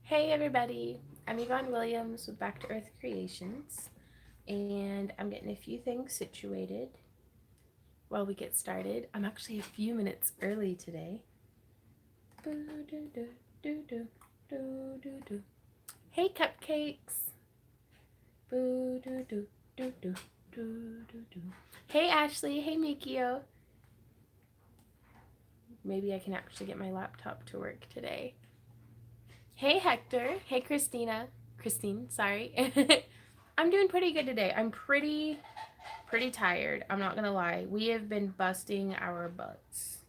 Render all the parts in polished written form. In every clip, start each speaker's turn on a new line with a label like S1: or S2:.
S1: Hey everybody, I'm Yvonne Williams with Back to Earth Creations, and I'm getting a few things situated while we get started. I'm actually a few minutes early today. Hey cupcakes! Hey Ashley, hey Mikio. Maybe I can actually get my laptop to work today. Hey Hector, hey Christine, sorry. I'm doing pretty good today. I'm pretty tired. I'm not gonna lie. We have been busting our butts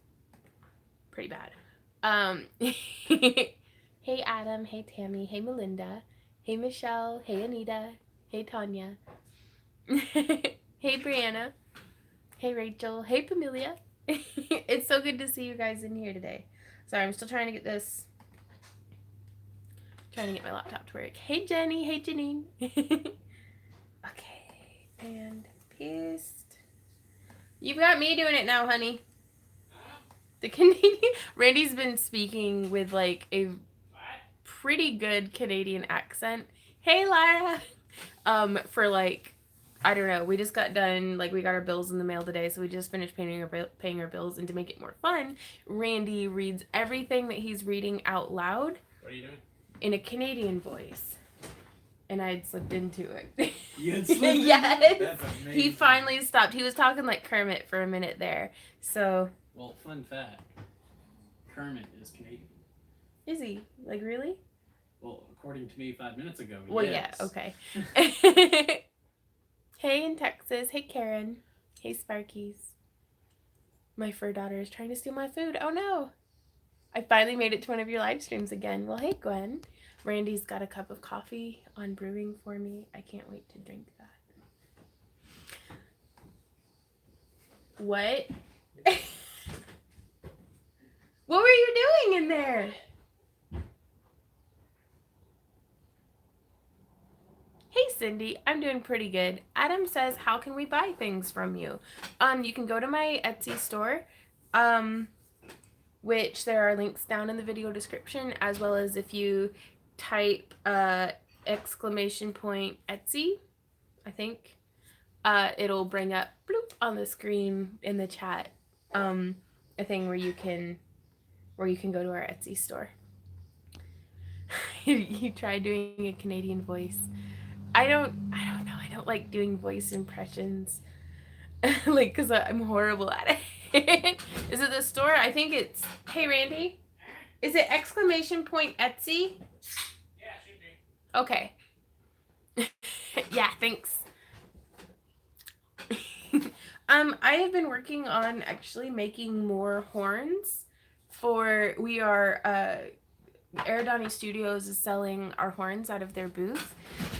S1: pretty bad. Hey Adam, hey Tammy, hey Melinda, hey Michelle, hey Anita, hey Tanya, hey Brianna, hey Rachel, hey Pamelia. It's so good to see you guys in here today. Sorry, I'm still trying to get my laptop to work. Hey Jenny, hey Janine. Okay, and paste. You've got me doing it now, honey. The Canadian Randy's been speaking with like a pretty good Canadian accent. Hey Lara. For like I don't know. We just got done, like we got our bills in the mail today, so we just finished paying our bills, and to make it more fun, Randy reads everything that he's reading out loud.
S2: What are you doing?
S1: In a Canadian voice. And I had slipped into it.
S2: You had slipped into
S1: yes.
S2: it? That's amazing.
S1: He finally stopped. He was talking like Kermit for a minute there. So.
S2: Well, fun fact. Kermit is Canadian.
S1: Is he? Like, really?
S2: Well, according to me 5 minutes ago,
S1: well,
S2: yes.
S1: Yeah, okay. Hey in Texas. Hey Karen. Hey Sparkies. My fur daughter is trying to steal my food. Oh no. I finally made it to one of your live streams again. Well, hey Gwen. Randy's got a cup of coffee on brewing for me. I can't wait to drink that. What? What were you doing in there? Hey Cindy, I'm doing pretty good. Adam says, how can we buy things from you? You can go to my Etsy store, which there are links down in the video description, as well as if you type exclamation point Etsy, I think, it'll bring up bloop on the screen in the chat, a thing where you can go to our Etsy store. You try doing a Canadian voice. I don't know. I don't like doing voice impressions, like, because I'm horrible at it. Is it the store? I think it's. Hey Randy, is it exclamation point Etsy?
S2: Yeah, it should be.
S1: Okay. Yeah, thanks. I have been working on actually making more horns for. We are Aerodani Studios is selling our horns out of their booth,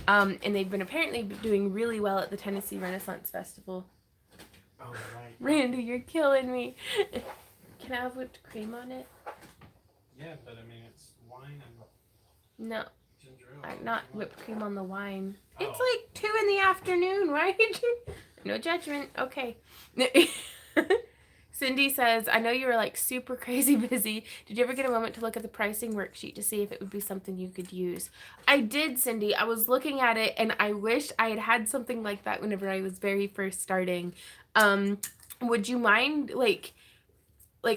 S1: and they've been apparently doing really well at the Tennessee Renaissance Festival.
S2: Oh, right.
S1: Randy, you're killing me. Can I have whipped cream on it?
S2: Yeah, but I mean, it's wine and
S1: No,
S2: ginger ale.
S1: not whipped cream on the wine.
S2: Oh.
S1: It's like 2 in the afternoon. Why did you? No judgment. Okay. Cindy says, I know you were like super crazy busy. Did you ever get a moment to look at the pricing worksheet to see if it would be something you could use? I did, Cindy. I was looking at it and I wished I had had something like that whenever I was very first starting. Would you mind like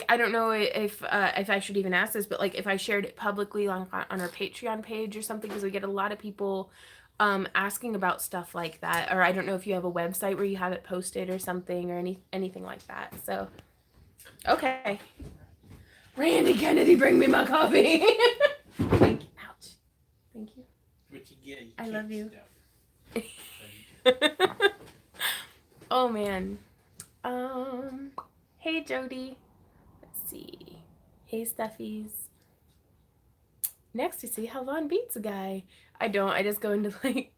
S1: I don't know if I should even ask this, but like if I shared it publicly on our Patreon page or something, because we get a lot of people asking about stuff like that, or I don't know if you have a website where you have it posted or something, or anything like that. So, okay. Randy Kennedy, bring me my coffee. Thank you. Ouch. Thank you.
S2: What you get?
S1: I love you.
S2: Stuff.
S1: Oh man. Hey Jody. Let's see. Hey Stuffies. Next we see how Vaughn beats a guy. I don't. I just go into like.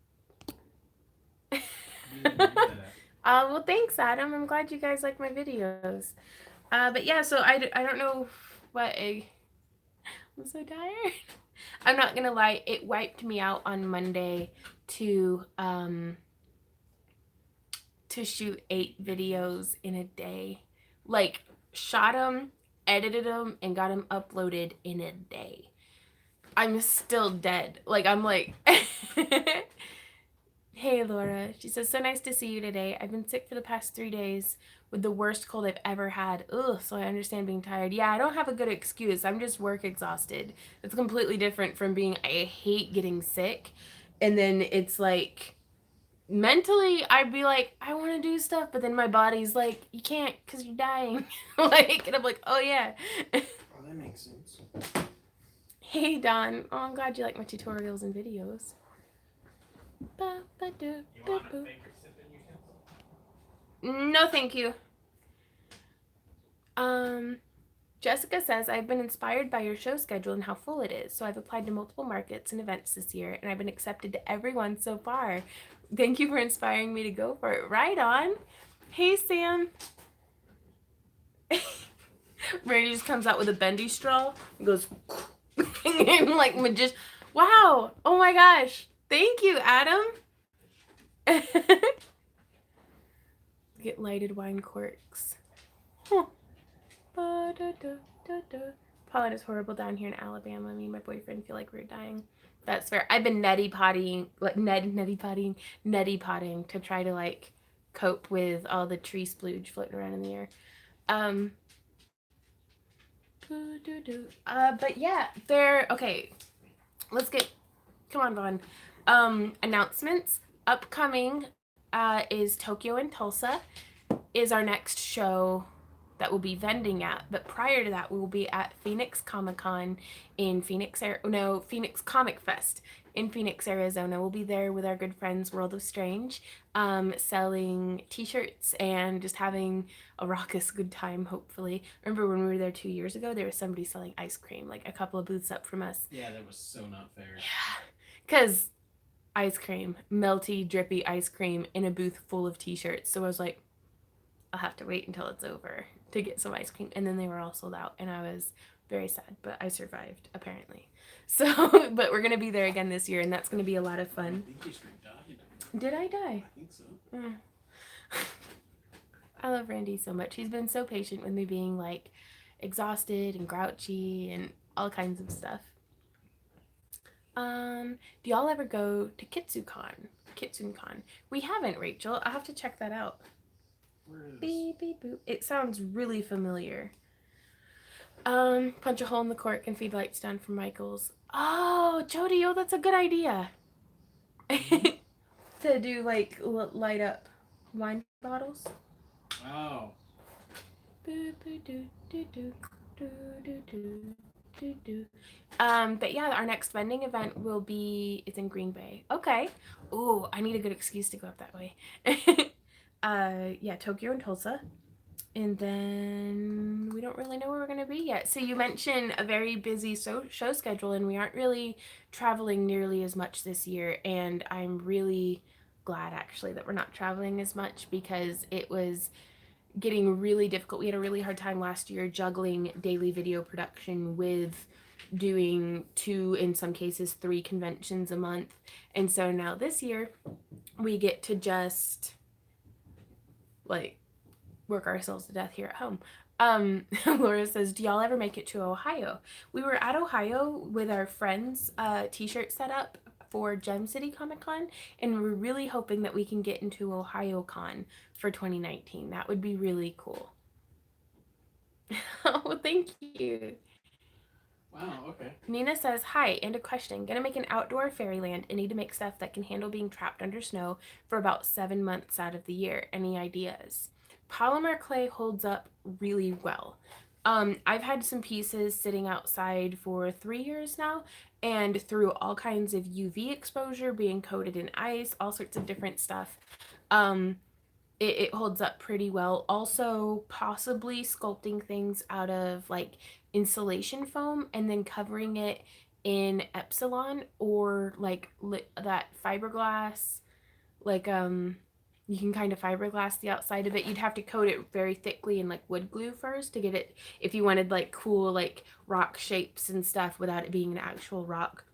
S1: Well, thanks, Adam. I'm glad you guys like my videos. But yeah, so I don't know what I'm so tired. I'm not gonna lie. It wiped me out on Monday to shoot 8 videos in a day. Like, shot them, edited them, and got them uploaded in a day. I'm still dead. Like, I'm like, hey, Laura. She says, so nice to see you today. I've been sick for the past 3 days with the worst cold I've ever had. Ugh, so I understand being tired. Yeah, I don't have a good excuse. I'm just work exhausted. It's completely different from being, I hate getting sick. And then it's like, mentally, I'd be like, I want to do stuff. But then my body's like, you can't because you're dying. Like, and I'm like, oh, yeah.
S2: Oh, that makes sense.
S1: Hey, Don. Oh, I'm glad you like my tutorials and videos.
S2: You want a favorite sipping utensil?
S1: No, thank you. Jessica says, I've been inspired by your show schedule and how full it is, so I've applied to multiple markets and events this year, and I've been accepted to every one so far. Thank you for inspiring me to go for it. Right on. Hey, Sam. Randy just comes out with a bendy straw and goes, and like magician. Wow. Oh my gosh. Thank you, Adam. Get lighted wine corks. Huh. Pollen is horrible down here in Alabama. Me and my boyfriend feel like we're dying. That's fair. I've been neti potting to try to like cope with all the tree splooge floating around in the air. But yeah, okay. Let's get, come on, Vaughn. Announcements. Upcoming is Tokyo and Tulsa is our next show that we'll be vending at. But prior to that, we will be at Phoenix Comic Con in Phoenix Comic Fest in Phoenix, Arizona. We'll be there with our good friends World of Strange, selling t-shirts and just having a raucous good time, hopefully. Remember when we were there 2 years ago, there was somebody selling ice cream, like a couple of booths up from us.
S2: Yeah, that was so not fair.
S1: Yeah, because ice cream, melty, drippy ice cream in a booth full of t-shirts. So I was like, I'll have to wait until it's over to get some ice cream. And then they were all sold out, and I was very sad, but I survived, apparently. So, but we're going to be there again this year, and that's going to be a lot of fun.
S2: I think you straight died.
S1: Did I die?
S2: I think so.
S1: I love Randy so much. He's been so patient with me being like exhausted and grouchy and all kinds of stuff. Do y'all ever go to KitsuneCon? We haven't, Rachel. I'll have to check that out. Beep, beep, boop. It sounds really familiar. Punch a hole in the cork and feed lights down from Michael's. Oh, Jody, that's a good idea. To do like light up wine bottles.
S2: Oh.
S1: But yeah, our next vending event it's in Green Bay. Okay. Ooh, I need a good excuse to go up that way. Yeah, Tokyo and Tulsa. And then we don't really know where we're going to be yet. So you mentioned a very busy show schedule, and we aren't really traveling nearly as much this year. And I'm really glad, actually, that we're not traveling as much because it was getting really difficult. We had a really hard time last year juggling daily video production with doing 2, in some cases 3 conventions a month. And so now this year we get to just like work ourselves to death here at home. Laura says, do y'all ever make it to Ohio? We were at Ohio with our friends t-shirt setup for Gem City Comic Con, and we're really hoping that we can get into Ohio Con for 2019. That would be really cool. Oh, thank you.
S2: Wow, okay.
S1: Nina says, hi, and a question. Gonna make an outdoor fairyland and need to make stuff that can handle being trapped under snow for about 7 months out of the year. Any ideas? Polymer clay holds up really well. I've had some pieces sitting outside for 3 years now, and through all kinds of UV exposure, being coated in ice, all sorts of different stuff, it holds up pretty well. Also, possibly sculpting things out of like insulation foam and then covering it in Epsilon or like that fiberglass, like you can kind of fiberglass the outside of it. You'd have to coat it very thickly in like wood glue first to get it, if you wanted like cool like rock shapes and stuff without it being an actual rock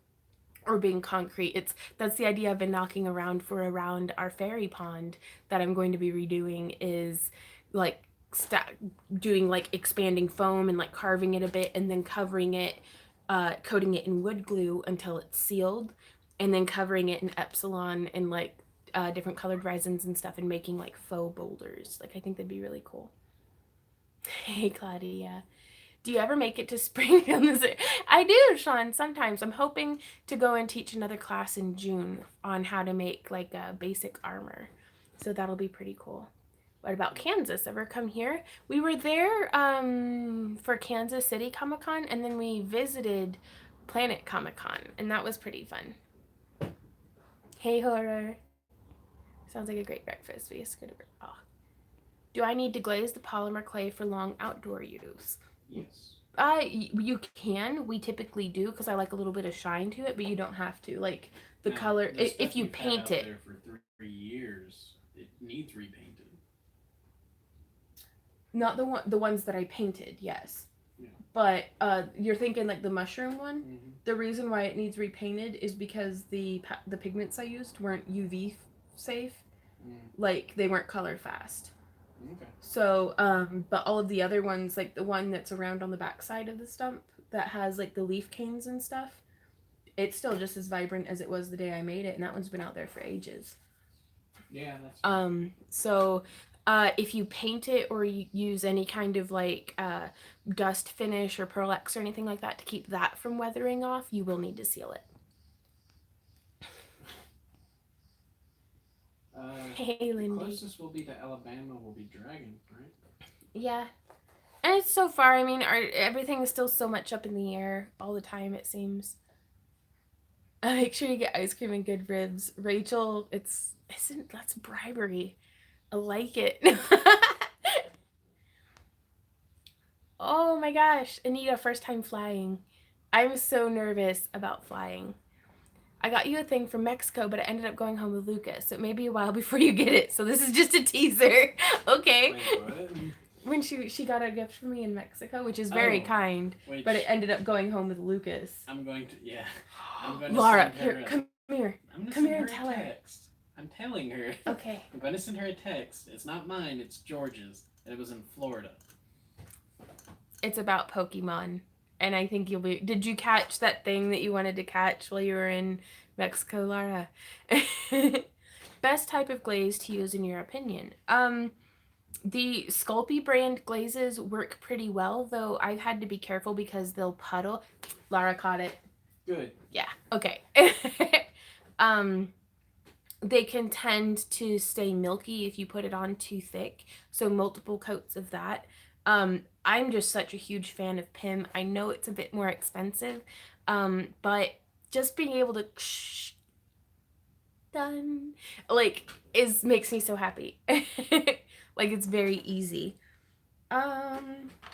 S1: or being concrete. That's the idea I've been knocking around our fairy pond that I'm going to be redoing, is like doing like expanding foam and like carving it a bit and then covering it coating it in wood glue until it's sealed, and then covering it in Epsilon and like different colored resins and stuff, and making like faux boulders. Like I think that'd be really cool. Hey, Claudia. Do you ever make it to spring on this? I do, Sean. Sometimes I'm hoping to go and teach another class in June on how to make like a basic armor. So that'll be pretty cool. What about Kansas? Ever come here? We were there for Kansas City Comic Con, and then we visited Planet Comic Con, and that was pretty fun. Hey, horror. Sounds like a great breakfast. We just go to oh. Do I need to glaze the polymer clay for long outdoor use?
S2: Yes.
S1: You can. We typically do because I like a little bit of shine to it, but you don't have to. Like the
S2: Now,
S1: color,
S2: the stuff
S1: if you
S2: you've had
S1: paint
S2: out
S1: it.
S2: there for 3 years, it needs repainted.
S1: Not the ones that I painted, yes.
S2: Yeah.
S1: But you're thinking like the mushroom one.
S2: Mm-hmm.
S1: The reason why it needs repainted is because the pigments I used weren't UV safe. Like they weren't color fast.
S2: Okay.
S1: So, but all of the other ones, like the one that's around on the back side of the stump that has like the leaf canes and stuff, it's still just as vibrant as it was the day I made it, and that one's been out there for ages.
S2: Yeah, that's
S1: So if you paint it or you use any kind of like dust finish or Pearl X or anything like that to keep that from weathering off, you will need to seal it. Hey, Lindy.
S2: The closest will be to Alabama will be Dragon, right?
S1: Yeah. And it's so far, I mean, everything is still so much up in the air all the time, it seems. Make sure you get ice cream and good ribs. Rachel, that's bribery. I like it. Oh my gosh, Anita, first time flying. I'm so nervous about flying. I got you a thing from Mexico, but I ended up going home with Lucas, so it may be a while before you get it. So this is just a teaser. Okay.
S2: Wait, what?
S1: When she got a gift for me in Mexico, which is very kind, but it ended up going home with Lucas.
S2: I'm going to, yeah. I'm going to
S1: Laura,
S2: send her
S1: here, come here.
S2: I'm
S1: Come here and
S2: her
S1: tell her.
S2: Text. I'm telling her.
S1: Okay.
S2: I'm going to send her a text. It's not mine, it's George's. And it was in Florida.
S1: It's about Pokemon. And I think you'll be... Did you catch that thing that you wanted to catch while you were in Mexico, Laura? Best type of glaze to use in your opinion? The Sculpey brand glazes work pretty well, though I've had to be careful because they'll puddle. Laura caught it.
S2: Good.
S1: Yeah, okay. They can tend to stay milky if you put it on too thick, so multiple coats of that. I'm just such a huge fan of PIM. I know it's a bit more expensive, but just being able to done like makes me so happy. Like it's very easy.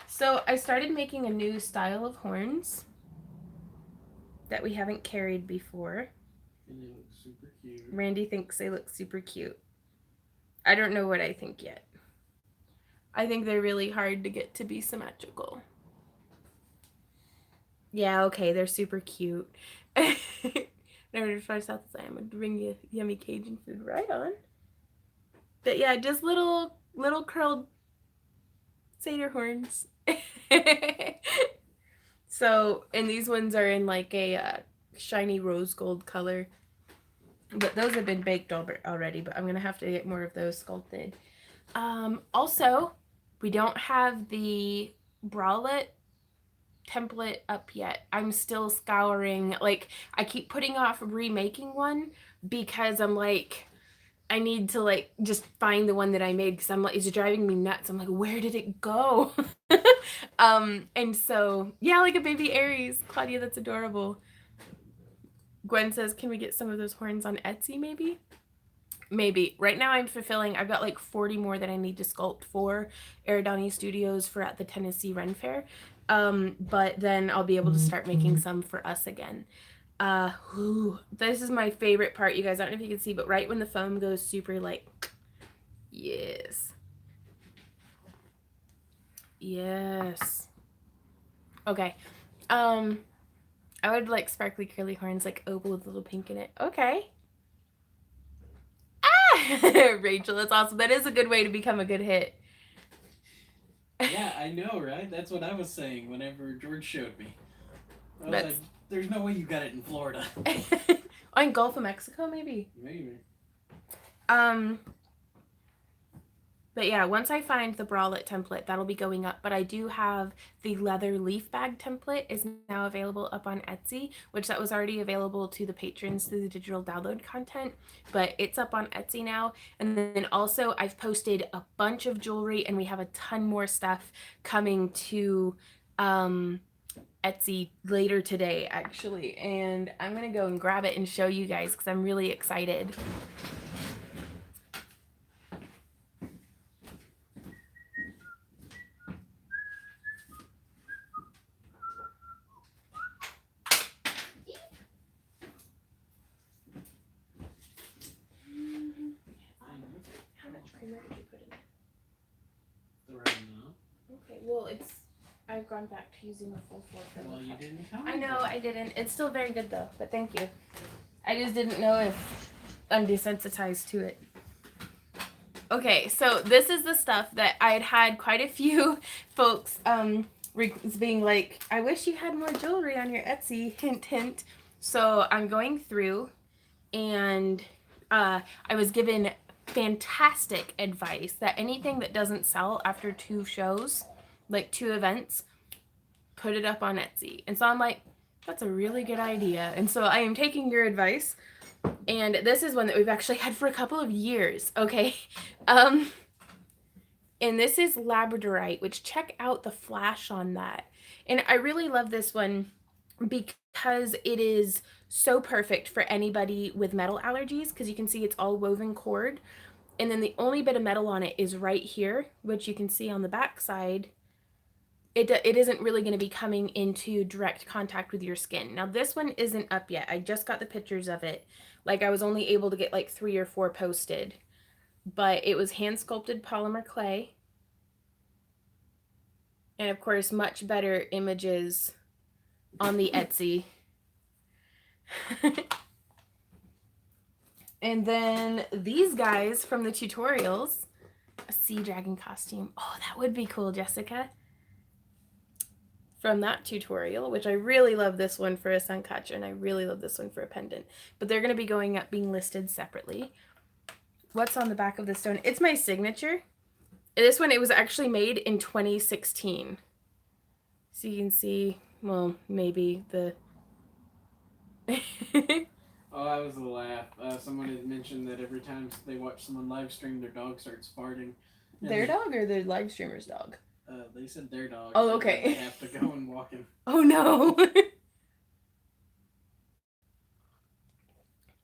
S1: So I started making a new style of horns that we haven't carried before.
S2: And they look super cute.
S1: Randy thinks they look super cute. I don't know what I think yet. I think they're really hard to get to be symmetrical. Yeah, okay, they're super cute. Never to try South Side. I'm gonna bring you yummy Cajun food right on. But yeah, just little curled satyr horns. So, and these ones are in like a shiny rose gold color. But those have been baked already, but I'm going to have to get more of those sculpted. Also, we don't have the bralette template up yet. I'm still scouring. Like, I keep putting off remaking one because I'm like, I need to like just find the one that I made because I'm like, it's driving me nuts. I'm like, where did it go? And so, yeah, like a baby Aries. Claudia, that's adorable. Gwen says, can we get some of those horns on Etsy maybe? Maybe. Right now I'm fulfilling, I've got like 40 more that I need to sculpt for Eridani Studios for at the Tennessee Ren Fair. But then I'll be able to start making some for us again. This is my favorite part, you guys. I don't know if you can see, but right when the foam goes super like, yes. Yes. Okay. I would like sparkly curly horns, like oval with a little pink in it. Okay. Ah! Rachel, that's awesome. That is a good way to become a good hit.
S2: Yeah, I know, right? That's what I was saying whenever George showed me. I was like, there's no way you got it in Florida.
S1: In Gulf of Mexico, maybe.
S2: Maybe.
S1: But yeah, once I find the bralette template, that'll be going up. But I do have the leather leaf bag template is now available up on Etsy, which that was already available to the patrons through the digital download content, but it's up on Etsy now. And then also I've posted a bunch of jewelry, and we have a ton more stuff coming to Etsy later today, actually. And I'm gonna go and grab it and show you guys because I'm really excited. Well, I've gone back to using a full fork.
S2: Well, you didn't tell me.
S1: I know, I didn't. It's still very good though, but thank you. I just didn't know if I'm desensitized to it. Okay, so this is the stuff that I had quite a few folks being like, I wish you had more jewelry on your Etsy, hint, hint. So I'm going through, and I was given fantastic advice that anything that doesn't sell after 2 shows, like 2 events, put it up on Etsy. And so I'm like, that's a really good idea. And so I am taking your advice. And this is one that we've actually had for a couple of years, okay? And this is labradorite, which check out the flash on that. And I really love this one because it is so perfect for anybody with metal allergies, because you can see it's all woven cord. And then the only bit of metal on it is right here, which you can see on the back side. It isn't really going to be coming into direct contact with your skin. Now this one isn't up yet. I just got the pictures of it. Like, I was only able to get like 3 or 4 posted, but it was hand sculpted polymer clay. And of course, much better images on the Etsy. And then these guys from the tutorials, a sea dragon costume. Oh, that would be cool, Jessica. From that tutorial, which I really love this one for a suncatcher, and I really love this one for a pendant. But they're going to be going up, being listed separately. What's on the back of the stone? It's my signature. This one, it was actually made in 2016. So you can see, well, maybe the...
S2: Oh, that was a laugh. Someone had mentioned that every time they watch someone live stream, their dog starts farting.
S1: Their dog or the live streamer's dog?
S2: They said their dog.
S1: Oh, okay.
S2: They have to go and walk him.
S1: Oh, no.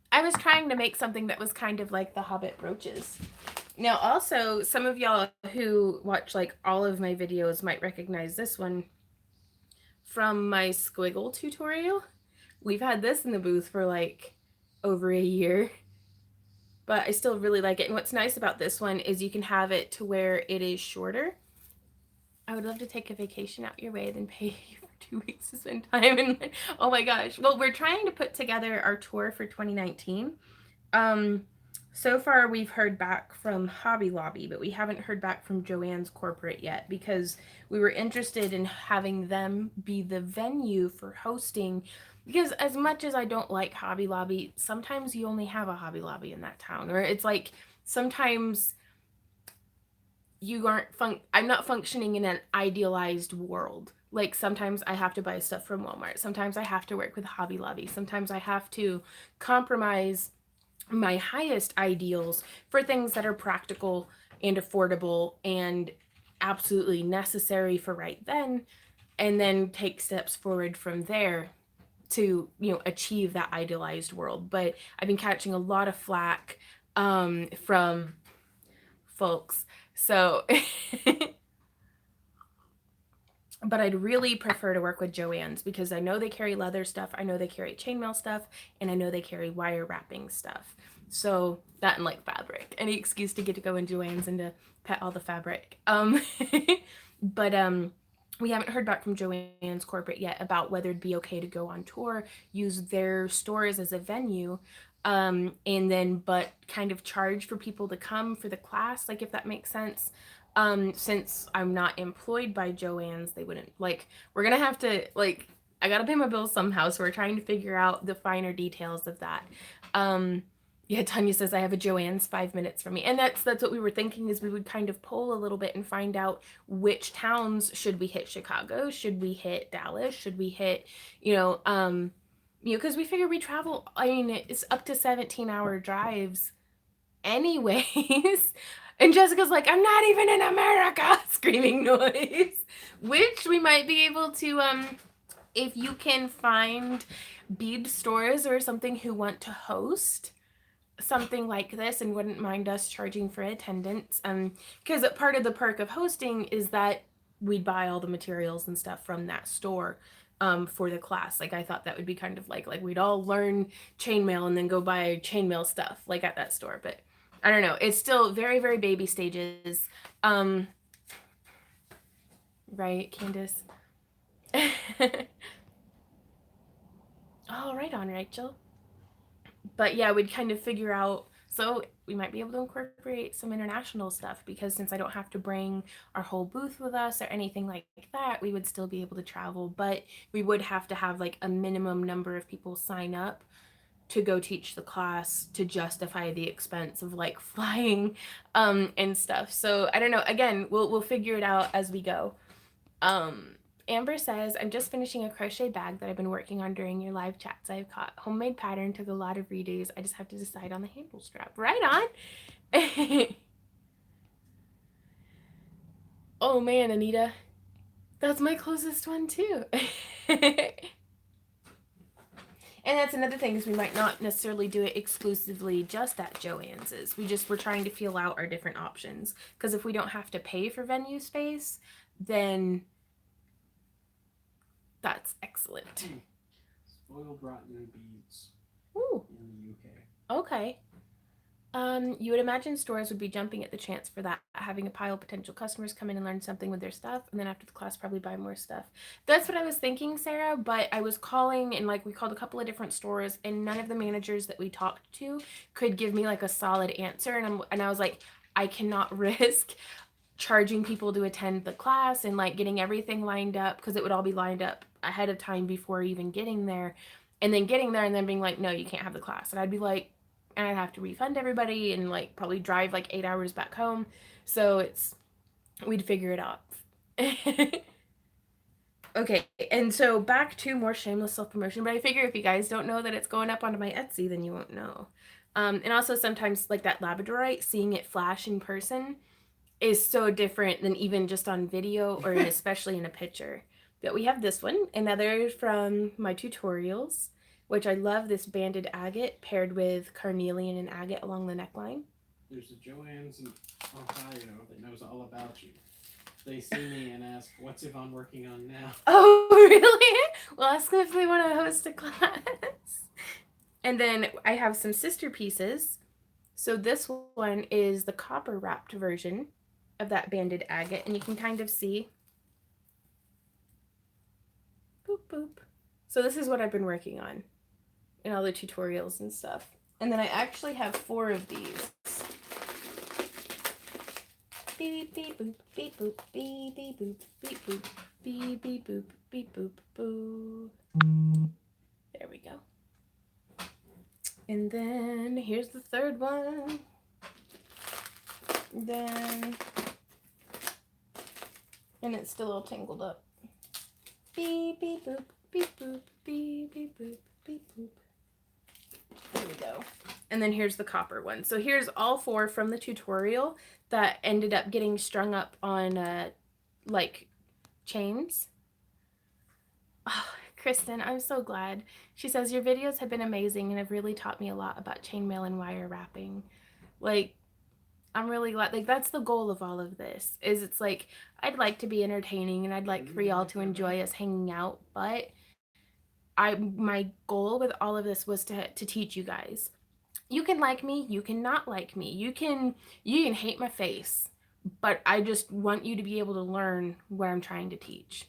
S1: I was trying to make something that was kind of like the Hobbit brooches. Now, also, some of y'all who watch like all of my videos might recognize this one from my squiggle tutorial. We've had this in the booth for like over a year, but I still really like it. And what's nice about this one is you can have it to where it is shorter. I would love to take a vacation out your way, then pay you for 2 weeks to spend time. And oh my gosh. Well, we're trying to put together our tour for 2019. So far we've heard back from Hobby Lobby, but we haven't heard back from Joann's corporate yet, because we were interested in having them be the venue for hosting. Because as much as I don't like Hobby Lobby, sometimes you only have a Hobby Lobby in that town. Or it's like, sometimes you aren't I'm not functioning in an idealized world. Like, sometimes I have to buy stuff from Walmart. Sometimes I have to work with Hobby Lobby. Sometimes I have to compromise my highest ideals for things that are practical and affordable and absolutely necessary for right then, and then take steps forward from there to, you know, achieve that idealized world. But I've been catching a lot of flack from folks. So, but I'd really prefer to work with Joann's, because I know they carry leather stuff, I know they carry chainmail stuff, and I know they carry wire wrapping stuff. So that, and like fabric, any excuse to get to go in Joann's and to pet all the fabric. But we haven't heard back from Joann's corporate yet about whether it'd be okay to go on tour, use their stores as a venue, and then but kind of charge for people to come for the class, like, if that makes sense. Since I'm not employed by Joann's, they wouldn't, like, we're gonna have to, like, I gotta pay my bills somehow, so we're trying to figure out the finer details of that. Yeah, Tanya says I have a Joanne's 5 minutes from me, and that's what we were thinking, is we would kind of poll a little bit and find out which towns should we hit. Chicago, should we hit Dallas, should we hit, because we figure we travel. I mean, it's up to 17-hour drives anyways. And Jessica's like, I'm not even in America, screaming noise. Which we might be able to, if you can find bead stores or something who want to host something like this and wouldn't mind us charging for attendance. Because part of the perk of hosting is that we'd buy all the materials and stuff from that store. For the class, like I thought that would be kind of like we'd all learn chainmail and then go buy chainmail stuff like at that store. But I don't know. It's still very, very baby stages. Right, Candace? Oh, right on, Rachel. But yeah, we'd kind of figure out. So we might be able to incorporate some international stuff, because since I don't have to bring our whole booth with us or anything like that, we would still be able to travel. But we would have to have like a minimum number of people sign up to go teach the class to justify the expense of like flying and stuff. So I don't know. Again, we'll figure it out as we go. Amber says, I'm just finishing a crochet bag that I've been working on during your live chats. I've caught homemade pattern, took a lot of redos. I just have to decide on the handle strap. Right on. Oh man, Anita, that's my closest one too. And that's another thing, is we might not necessarily do it exclusively just at Joann's. We're trying to feel out our different options. Because if we don't have to pay for venue space, then that's excellent.
S2: Spoiled rotten beads.
S1: Ooh.
S2: In the UK.
S1: Okay. You would imagine stores would be jumping at the chance for that, having a pile of potential customers come in and learn something with their stuff, and then after the class probably buy more stuff. That's what I was thinking, Sarah, but I was calling, and we called a couple of different stores, and none of the managers that we talked to could give me a solid answer, and I was like, I cannot risk charging people to attend the class and getting everything lined up, because it would all be lined up ahead of time before even getting there, and then getting there and then being like, no, you can't have the class. And I'd be like, and I'd have to refund everybody and probably drive 8 hours back home. So we'd figure it out. Okay, and so back to more shameless self-promotion, but I figure if you guys don't know that it's going up onto my Etsy, then you won't know. And also sometimes that labradorite, seeing it flash in person is so different than even just on video, or especially in a picture. But we have this one, another from my tutorials, which I love, this banded agate paired with carnelian and agate along the neckline.
S2: There's a Joann's in Ohio that knows all about you. They see me and ask, what's Yvonne working on now?
S1: Oh, really? Well, ask them if they want to host a class. And then I have some sister pieces. So this one is the copper wrapped version of that banded agate, and you can kind of see. Boop, boop. So this is what I've been working on in all the tutorials and stuff. And then I actually have 4 of these. Beep, beep, boop, beep, boop, beep, beep, boop, beep, boop, beep, beep, boop, beep, boop, boo. There we go. And then here's the 3rd one. And it's still all tangled up. Beep, beep, boop, beep, boop, beep, beep, boop, beep, boop. There we go. And then here's the copper one. So here's all 4 from the tutorial that ended up getting strung up on chains. Oh, Kristen, I'm so glad. She says, your videos have been amazing and have really taught me a lot about chainmail and wire wrapping. I'm really glad. That's the goal of all of this, is it's I'd like to be entertaining and I'd like for y'all to enjoy us hanging out, but my goal with all of this was to teach you guys. You can like me, you can not like me, you can hate my face, but I just want you to be able to learn what I'm trying to teach.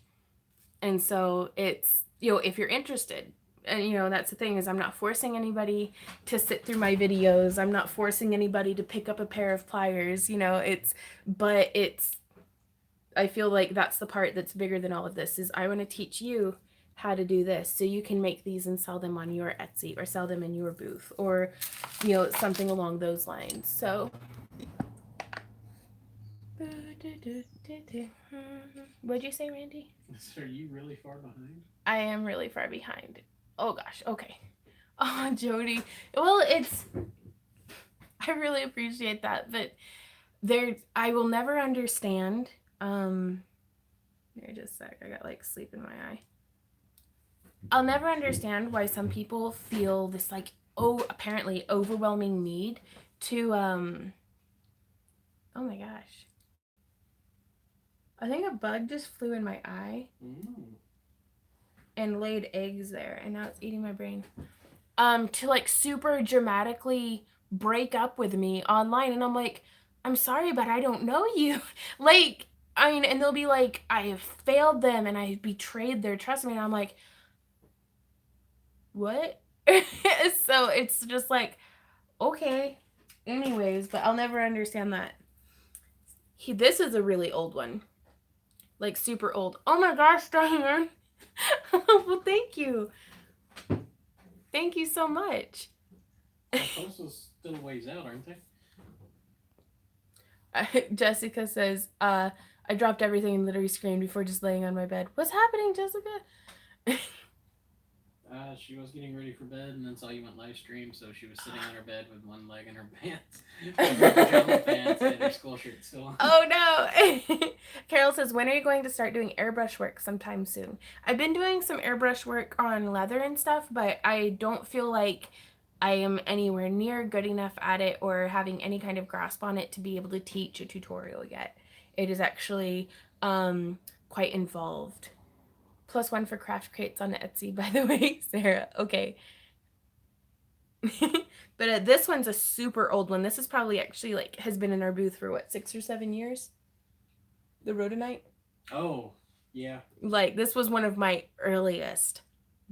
S1: And so it's, if you're interested, and that's the thing, is I'm not forcing anybody to sit through my videos. I'm not forcing anybody to pick up a pair of pliers, I feel like that's the part that's bigger than all of this, is I want to teach you how to do this. So you can make these and sell them on your Etsy or sell them in your booth or, something along those lines. So, what'd you say, Randy?
S2: So are you really far behind?
S1: I am really far behind. Oh gosh, okay. Oh, Jody. Well, I really appreciate that, but I will never understand. Here, just a sec. I got like sleep in my eye. I'll never understand why some people feel this like, apparently overwhelming need to oh my gosh. I think a bug just flew in my eye and laid eggs there, and now it's eating my brain. To like super dramatically break up with me online, and I'm like, I'm sorry, but I don't know you. Like, I mean, and they'll be like, I have failed them and I betrayed their trust me, and I'm like, what? So it's just like, okay. Anyways, but I'll never understand that. This is a really old one. Like super old. Oh my gosh, Diane. Well, thank you. Thank you so much.
S2: Those are still ways out, aren't they?
S1: Jessica says, I dropped everything and literally screamed before just laying on my bed. What's happening, Jessica?
S2: She was getting ready for bed and then saw you went live stream, so she was sitting on her bed with one leg in her pants, her pajama pants, and her school shirt still on.
S1: Oh no! Carol says, when are you going to start doing airbrush work? Sometime soon. I've been doing some airbrush work on leather and stuff, but I don't feel like I am anywhere near good enough at it or having any kind of grasp on it to be able to teach a tutorial yet. It is actually quite involved. +1 for craft crates on Etsy, by the way, Sarah. Okay. But this one's a super old one. This is probably actually like has been in our booth for what, 6 or 7 years? The rhodonite.
S2: Oh, yeah.
S1: Like this was one of my earliest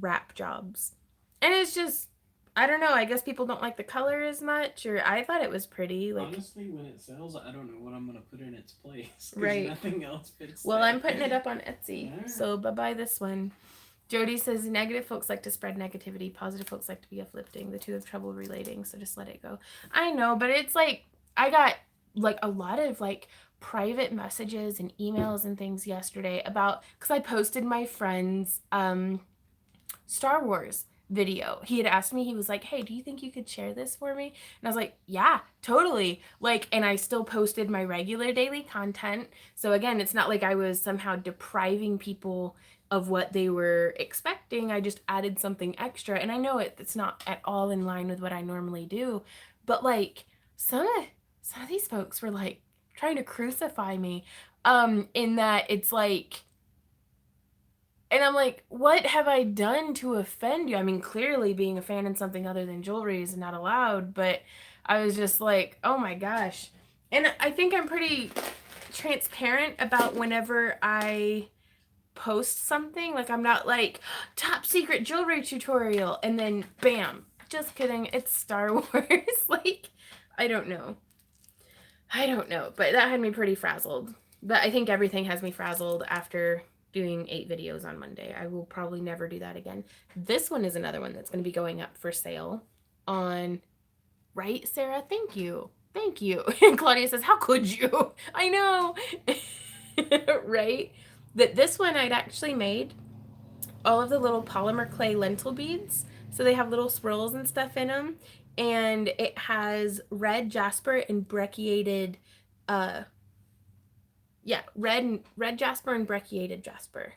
S1: wrap jobs. And it's just, I don't know, I guess people don't like the color as much, or I thought it was pretty. Like,
S2: honestly, when it sells, I don't know what I'm gonna put in its place.
S1: Right.
S2: Nothing else fits.
S1: Well,
S2: there.
S1: I'm putting it up on Etsy.
S2: Right.
S1: So bye-bye this one. Jody says, negative folks like to spread negativity. Positive folks like to be uplifting. The two have trouble relating, so just let it go. I know, but it's like, I got like a lot of like private messages and emails and things yesterday about, because I posted my friend's Star Wars video. He had asked me, he was like, hey, do you think you could share this for me? And I was like, yeah, totally. Like, and I still posted my regular daily content. So again, it's not like I was somehow depriving people of what they were expecting. I just added something extra. And I know it's not at all in line with what I normally do. But like some of these folks were like trying to crucify me. In that it's like, and I'm like, what have I done to offend you? I mean, clearly being a fan in something other than jewelry is not allowed, but I was just like, oh my gosh. And I think I'm pretty transparent about whenever I post something. Like, I'm not like, top secret jewelry tutorial, and then bam. Just kidding. It's Star Wars. Like, I don't know. But that had me pretty frazzled. But I think everything has me frazzled after doing 8 videos on Monday. I will probably never do that again. This one is another one that's going to be going up for sale on, right, Sarah? Thank you. And Claudia says, how could you? I know. Right? That this one I'd actually made all of the little polymer clay lentil beads. So they have little swirls and stuff in them. And it has red jasper and brecciated, red jasper and brecciated jasper.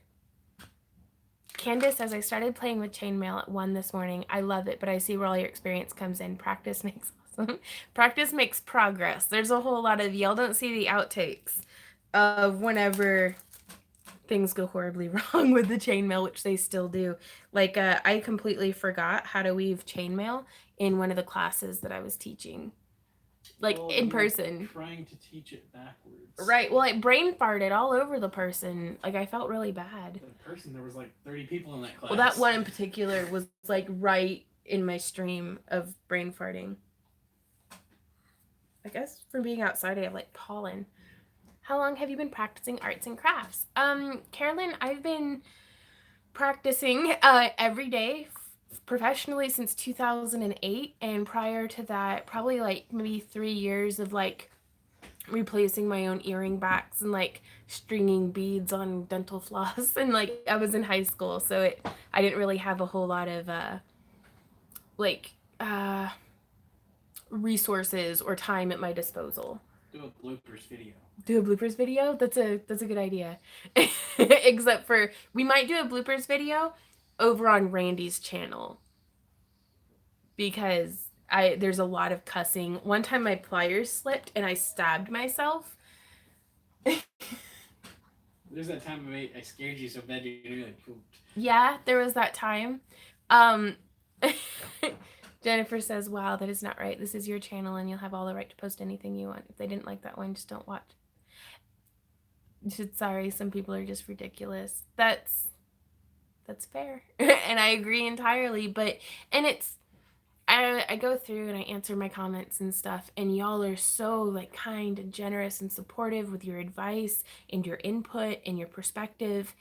S1: Candace says, I started playing with chainmail at 1 this morning. I love it, but I see where all your experience comes in. Practice makes awesome. Practice makes progress. There's a whole lot of, y'all don't see the outtakes of whenever things go horribly wrong with the chainmail, which they still do. Like, I completely forgot how to weave chainmail in one of the classes that I was teaching. Like, well, in person.
S2: Trying to teach it backwards.
S1: Right. Well, I brain farted all over the person. Like, I felt really bad.
S2: The person, there was like 30 people in that class.
S1: Well, that one in particular was like right in my stream of brain farting. I guess from being outside, I have like pollen. How long have you been practicing arts and crafts? Carolyn, I've been practicing every day professionally since 2008, and prior to that probably like maybe 3 years of like replacing my own earring backs and like stringing beads on dental floss. And like I was in high school, so I didn't really have a whole lot of like resources or time at my disposal.
S2: Do a bloopers video.
S1: Do a bloopers video? That's a good idea. Except for we might do a bloopers video over on Randy's channel, because there's a lot of cussing. One time my pliers slipped and I stabbed myself.
S2: There's that time I scared you so bad you nearly pooped.
S1: Yeah, there was that time. Jennifer says, wow, that is not right. This is your channel and you'll have all the right to post anything you want. If they didn't like that one, just don't watch. Sorry, some people are just ridiculous. That's fair. And I agree entirely. And I go through and I answer my comments and stuff, and y'all are so like kind and generous and supportive with your advice and your input and your perspective.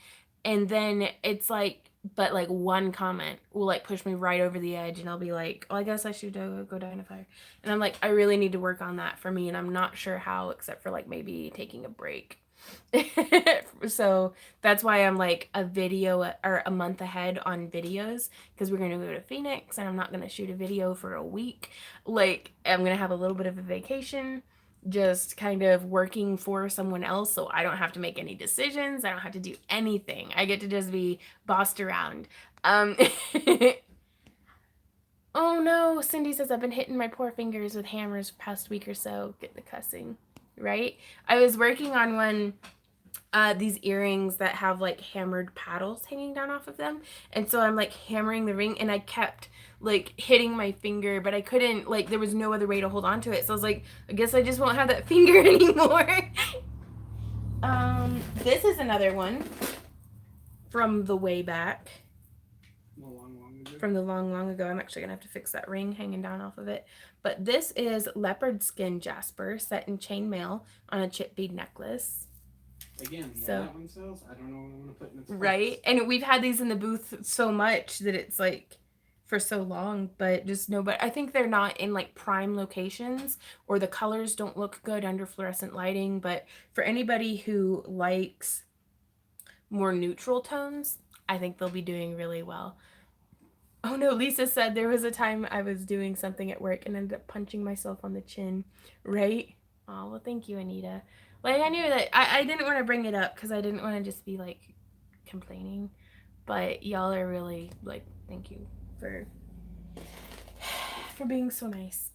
S1: And then it's like, but like one comment will like push me right over the edge, and I'll be like, oh, I guess I should go die in a fire. And I'm like, I really need to work on that for me, and I'm not sure how, except for like maybe taking a break. So that's why I'm like a video or a month ahead on videos, because we're gonna go to Phoenix and I'm not gonna shoot a video for a week. Like I'm gonna have a little bit of a vacation, just kind of working for someone else, so I don't have to make any decisions. I don't have to do anything. I get to just be bossed around. Oh no, Cindy says I've been hitting my poor fingers with hammers the past week or so. Get the cussing, right? I was working on one, these earrings that have like hammered paddles hanging down off of them. And so I'm like hammering the ring, and I kept like hitting my finger, but I couldn't, like, there was no other way to hold on to it. So I was like, I guess I just won't have that finger anymore. This is another one from the way back. From the long ago. I'm actually gonna have to fix that ring hanging down off of it. But this is leopard skin jasper set in chainmail on a chip bead necklace.
S2: Again, so that one sells, I don't know what I'm gonna put in its place.
S1: Right? And we've had these in the booth so much that it's like for so long, but just nobody, I think they're not in like prime locations, or the colors don't look good under fluorescent lighting. But for anybody who likes more neutral tones, I think they'll be doing really well. Oh no, Lisa said there was a time I was doing something at work and ended up punching myself on the chin, right? Oh, well, thank you, Anita. Like, I knew that I didn't want to bring it up because I didn't want to just be like complaining, but y'all are really like, thank you for being so nice.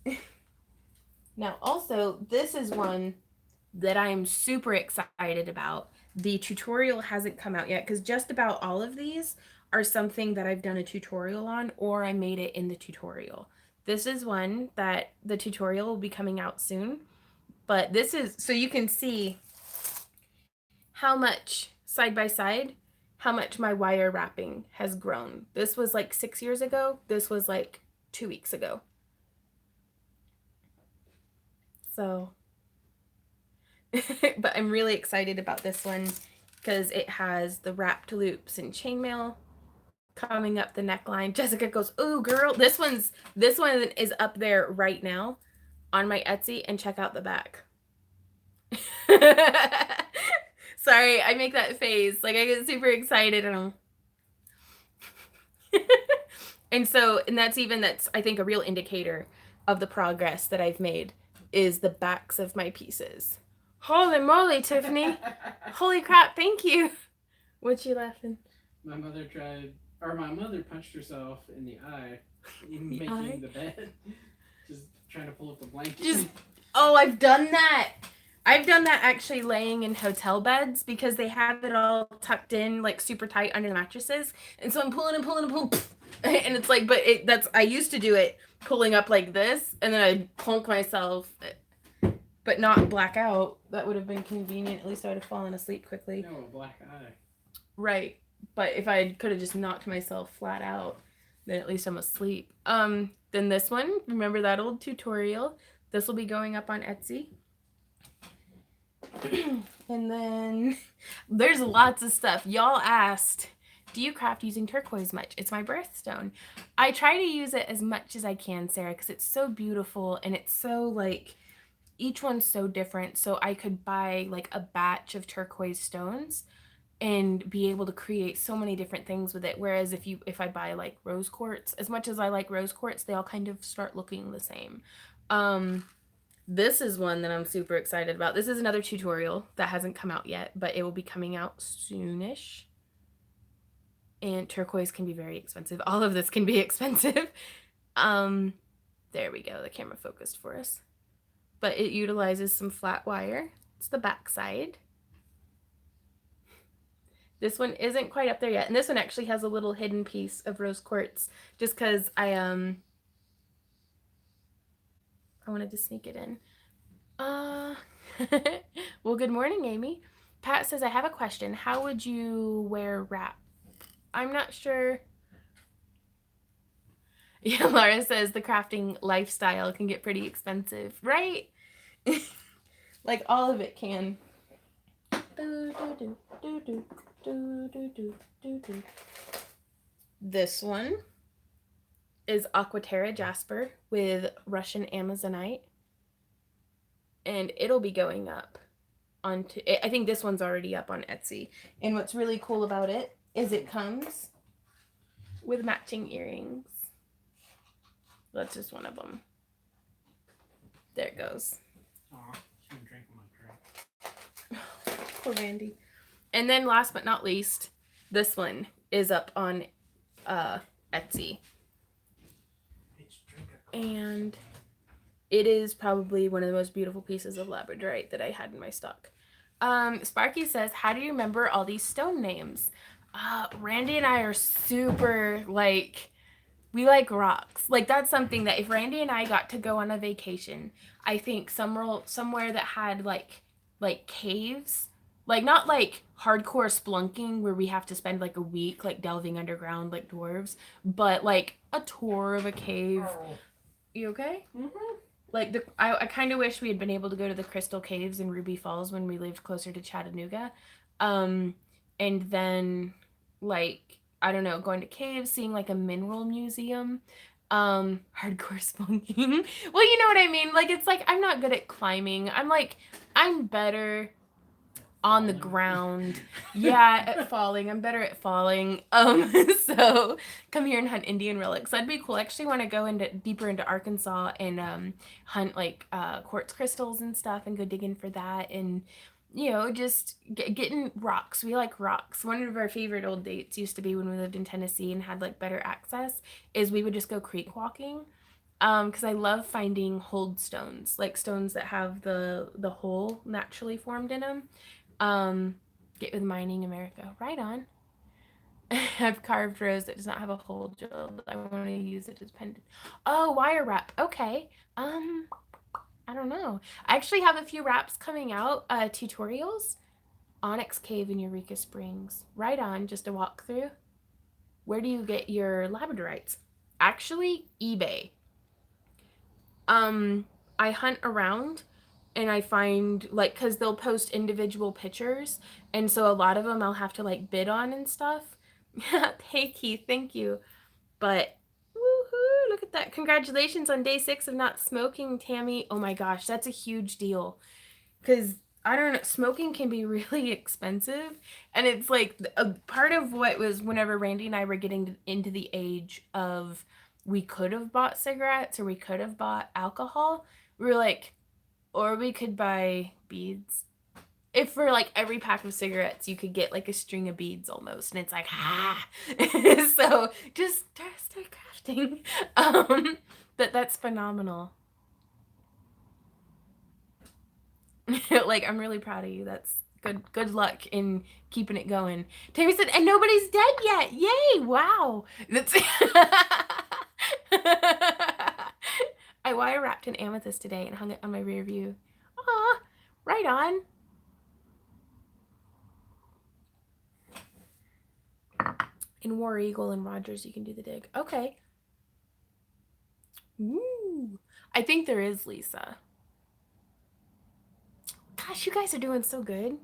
S1: Now, also, this is one that I am super excited about. The tutorial hasn't come out yet, because just about all of these are something that I've done a tutorial on, or I made it in the tutorial. This is one that the tutorial will be coming out soon. But this is, so you can see how much side by side, how much my wire wrapping has grown. This was like 6 years ago. This was like 2 weeks ago. So, but I'm really excited about this one because it has the wrapped loops and chainmail coming up the neckline. Jessica goes, "Ooh, girl, this one is up there right now on my Etsy, and check out the back." Sorry, I make that face. Like, I get super excited and and that's I think a real indicator of the progress that I've made is the backs of my pieces. Holy moly, Tiffany. Holy crap, thank you. What you laughing?
S2: My mother punched herself in the eye in making the bed. Just trying to pull up the blanket.
S1: Oh, I've done that. I've done that actually laying in hotel beds, because they have it all tucked in like super tight under the mattresses. And so I'm pulling and pulling and pulling. And it's like, I used to do it pulling up like this, and then I'd plunk myself, but not black out. That would have been convenient. At least I would have fallen asleep quickly.
S2: No, a black eye.
S1: Right. But if I could have just knocked myself flat out, then at least I'm asleep. Then this one, remember that old tutorial? This will be going up on Etsy. And then there's lots of stuff. Y'all asked Do you craft using turquoise much? It's my birthstone. I try to use it as much as I can, Sarah, because it's so beautiful and it's so like each one's so different. So I could buy like a batch of turquoise stones and be able to create so many different things with it. Whereas if I buy like rose quartz, as much as I like rose quartz, they all kind of start looking the same. This is one that I'm super excited about. This is another tutorial that hasn't come out yet, but it will be coming out soonish. And turquoise can be very expensive. All of this can be expensive. There we go. The camera focused for us. But it utilizes some flat wire. It's the back side. This one isn't quite up there yet. And this one actually has a little hidden piece of rose quartz just because I wanted to sneak it in. Well, good morning, Amy. Pat says, I have a question. How would you wear wrap? I'm not sure. Yeah, Laura says the crafting lifestyle can get pretty expensive, right? Like all of it can. This one is Aquaterra Jasper with Russian Amazonite. And it'll be going up onto, I think this one's already up on Etsy. And what's really cool about it is it comes with matching earrings. That's just one of them. There it goes.
S2: Aw, she's been drinking my drink.
S1: Poor Randy. And then last but not least, this one is up on Etsy. And it is probably one of the most beautiful pieces of labradorite that I had in my stock. Sparky says, how do you remember all these stone names? Randy and I are super, like, we like rocks. Like, that's something that if Randy and I got to go on a vacation, I think somewhere that had, like caves, like, not, like, hardcore splunking where we have to spend, like, a week, like, delving underground like dwarves, but, like, a tour of a cave. Oh. You okay? Mm-hmm. Like, I kind of wish we had been able to go to the Crystal Caves in Ruby Falls when we lived closer to Chattanooga. And then, like, I don't know, going to caves, seeing, like, a mineral museum. Hardcore spunking. Well, you know what I mean? Like, it's like, I'm not good at climbing. I'm better on the ground. Yeah, at falling. I'm better at falling. So come here and hunt Indian relics. That'd be cool. I actually want to go deeper into Arkansas and hunt like quartz crystals and stuff and go digging for that and just getting rocks. We like rocks. One of our favorite old dates used to be when we lived in Tennessee and had like better access is we would just go creek walking. Because I love finding hold stones, like stones that have the hole naturally formed in them. Get with Mining America. Right on. I've carved rose that does not have a hole drilled. I want to use it as pendant. Oh, wire wrap. Okay. I don't know. I actually have a few wraps coming out, tutorials. Onyx Cave in Eureka Springs. Right on, just a walkthrough. Where do you get your labradorites? Actually, eBay. I hunt around and I find like because they'll post individual pictures and so a lot of them I'll have to like bid on and stuff. Hey Keith, thank you. But woohoo, look at that. Congratulations on day 6 of not smoking, Tammy. Oh my gosh, that's a huge deal. Because I don't know, smoking can be really expensive. And it's like a part of what was whenever Randy and I were getting into the age of we could have bought cigarettes or we could have bought alcohol. We were like, or we could buy beads. If for like every pack of cigarettes you could get like a string of beads almost, and it's like so just start crafting. That's phenomenal. Like I'm really proud of you. That's good luck in keeping it going. Tammy said, and nobody's dead yet. Yay! Wow. That's I wire wrapped an amethyst today and hung it on my rear view. Aw, right on. In War Eagle and Rogers, you can do the dig. Okay. Ooh. I think there is, Lisa. Gosh, you guys are doing so good.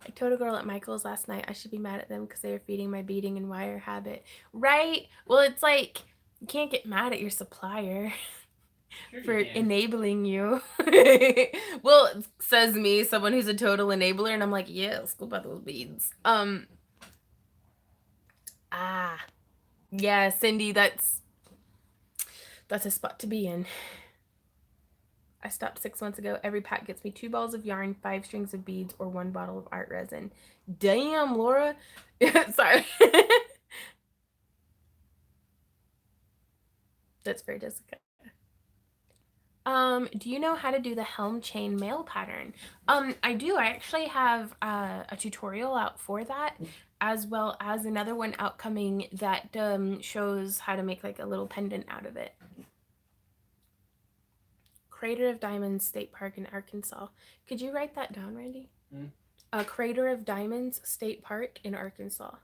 S1: I told a girl at Michael's last night I should be mad at them because they were feeding my beading and wire habit. Right? Well, it's like, you can't get mad at your supplier for enabling you. Well, says me, someone who's a total enabler, and I'm like, yes, go buy those beads. Yeah, Cindy, that's a spot to be in. I stopped 6 months ago. Every pack gets me 2 balls of yarn, 5 strings of beads, or 1 bottle of art resin. Damn, Laura. Sorry. That's very Jessica. Do you know how to do the helm chain mail pattern? I do. I actually have a tutorial out for that, as well as another one outcoming that shows how to make like a little pendant out of it. Crater of Diamonds State Park in Arkansas. Could you write that down, Randy? Crater of Diamonds State Park in Arkansas.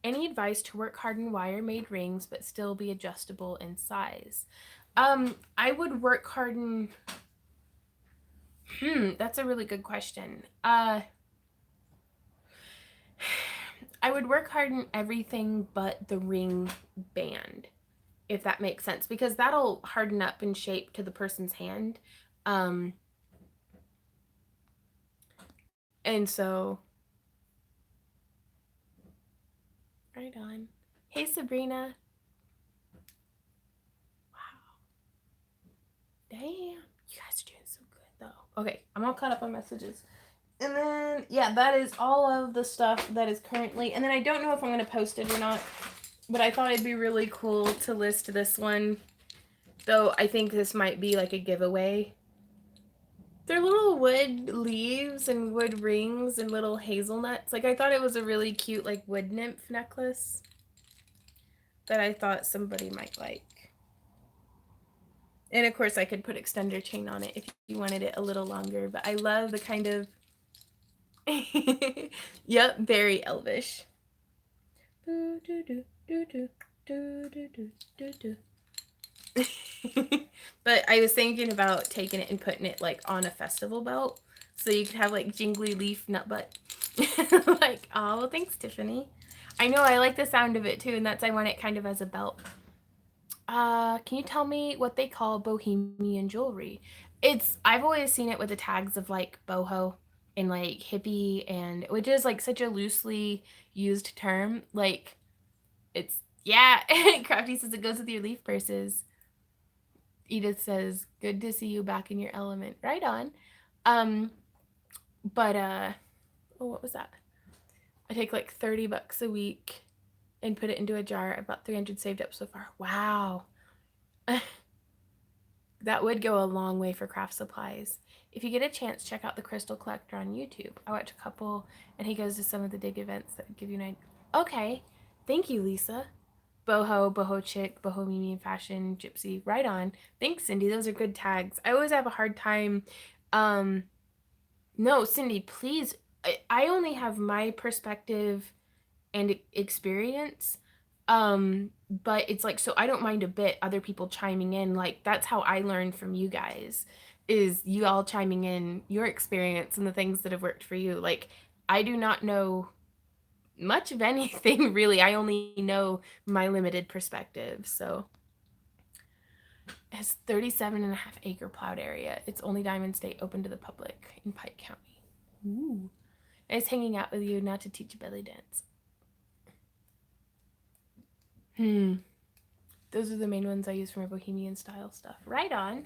S1: Any advice to work hard in wire made rings but still be adjustable in size? I would work hard in... that's a really good question. I would work hard in everything but the ring band, if that makes sense, because that'll harden up and shape to the person's hand. And so... Right on. Hey, Sabrina. Wow. Damn. You guys are doing so good, though. Okay, I'm all caught up on messages. And then, yeah, that is all of the stuff that is currently... And then I don't know if I'm going to post it or not, but I thought it'd be really cool to list this one. Though I think this might be like a giveaway. They're little wood leaves and wood rings and little hazelnuts. Like, I thought it was a really cute, like, wood nymph necklace that I thought somebody might like. And of course I could put extender chain on it if you wanted it a little longer, but I love the kind of... Yep, very elvish. But I was thinking about taking it and putting it like on a festival belt, so you could have like jingly leaf nut butt. Like, oh, well, thanks, Tiffany. I know, I like the sound of it too, and that's, I want it kind of as a belt. Can you tell me what they call bohemian jewelry? I've always seen it with the tags of like boho and like hippie, and which is like such a loosely used term. Like, it's, yeah. Crafty says it goes with your leaf purses. Edith says, good to see you back in your element. Right on. But oh, what was that? I take like $30 a week and put it into a jar. I've got 300 saved up so far. Wow. That would go a long way for craft supplies. If you get a chance, check out the Crystal Collector on YouTube. I watch a couple, and he goes to some of the dig events that give you an idea. Okay. Thank you, Lisa. Boho, boho chick, bohemian fashion, gypsy. Right on. Thanks, Cindy. Those are good tags. I always have a hard time. No, Cindy, please. I only have my perspective and experience. But it's like, so I don't mind a bit other people chiming in. Like, that's how I learned from you guys, is you all chiming in your experience and the things that have worked for you. Like, I do not know much of anything, really. I only know my limited perspective. So it has 37.5 acre plowed area. It's only Diamond State open to the public in Pike County. Ooh. Nice hanging out with you, not to teach a belly dance. Those are the main ones I use for my bohemian style stuff. Right on.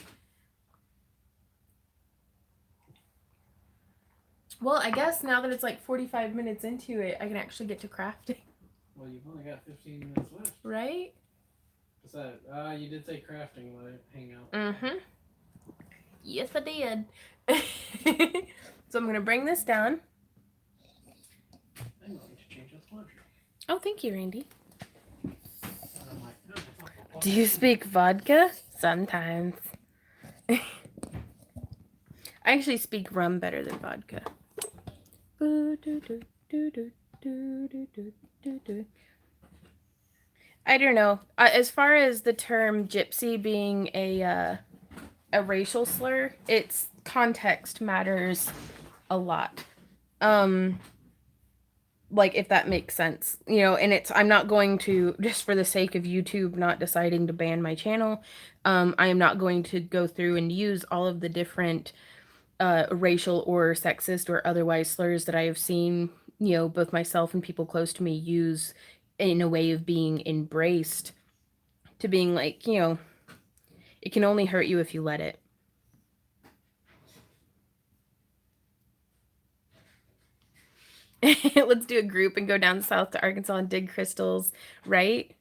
S1: Well, I guess now that it's like 45 minutes into it, I can actually get to crafting.
S2: Well, you've only got 15 minutes left.
S1: Right?
S2: What's that? You did say crafting while I hang out.
S1: Mm-hmm. Yes, I did. So I'm going to bring this down.
S2: I'm going to change this laundry.
S1: Oh, thank you, Randy. Do you speak vodka? Sometimes. I actually speak rum better than vodka. I don't know. As far as the term gypsy being a racial slur, its context matters a lot. like if that makes sense, you know. And it's, I'm not going to, just for the sake of YouTube not deciding to ban my channel, I am not going to go through and use all of the different racial or sexist or otherwise slurs that I have seen, you know, both myself and people close to me use in a way of being embraced, to being like, you know, it can only hurt you if you let it. Let's do a group and go down south to Arkansas and dig crystals, right?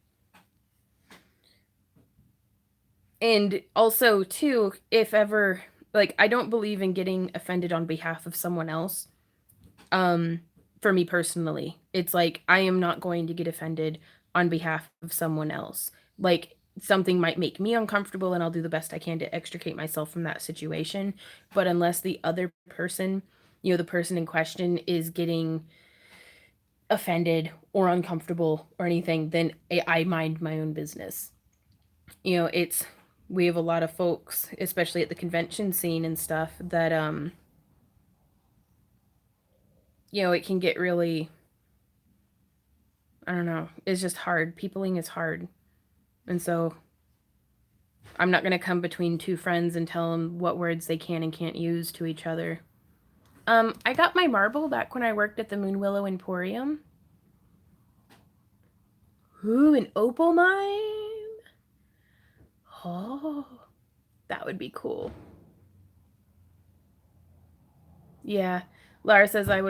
S1: And also, too, if ever, like, I don't believe in getting offended on behalf of someone else. Um, for me personally, it's like I am not going to get offended on behalf of someone else. Like, something might make me uncomfortable, and I'll do the best I can to extricate myself from that situation. But unless the other person, you know, the person in question is getting offended or uncomfortable or anything, then I mind my own business. You know, it's, we have a lot of folks, especially at the convention scene and stuff, that you know, it can get really, I don't know, it's just hard. Peopling is hard. And so I'm not going to come between two friends and tell them what words they can and can't use to each other. I got my marble back when I worked at the Moon Willow Emporium. Ooh, an opal mine. Oh, that would be cool. Yeah. Lara says I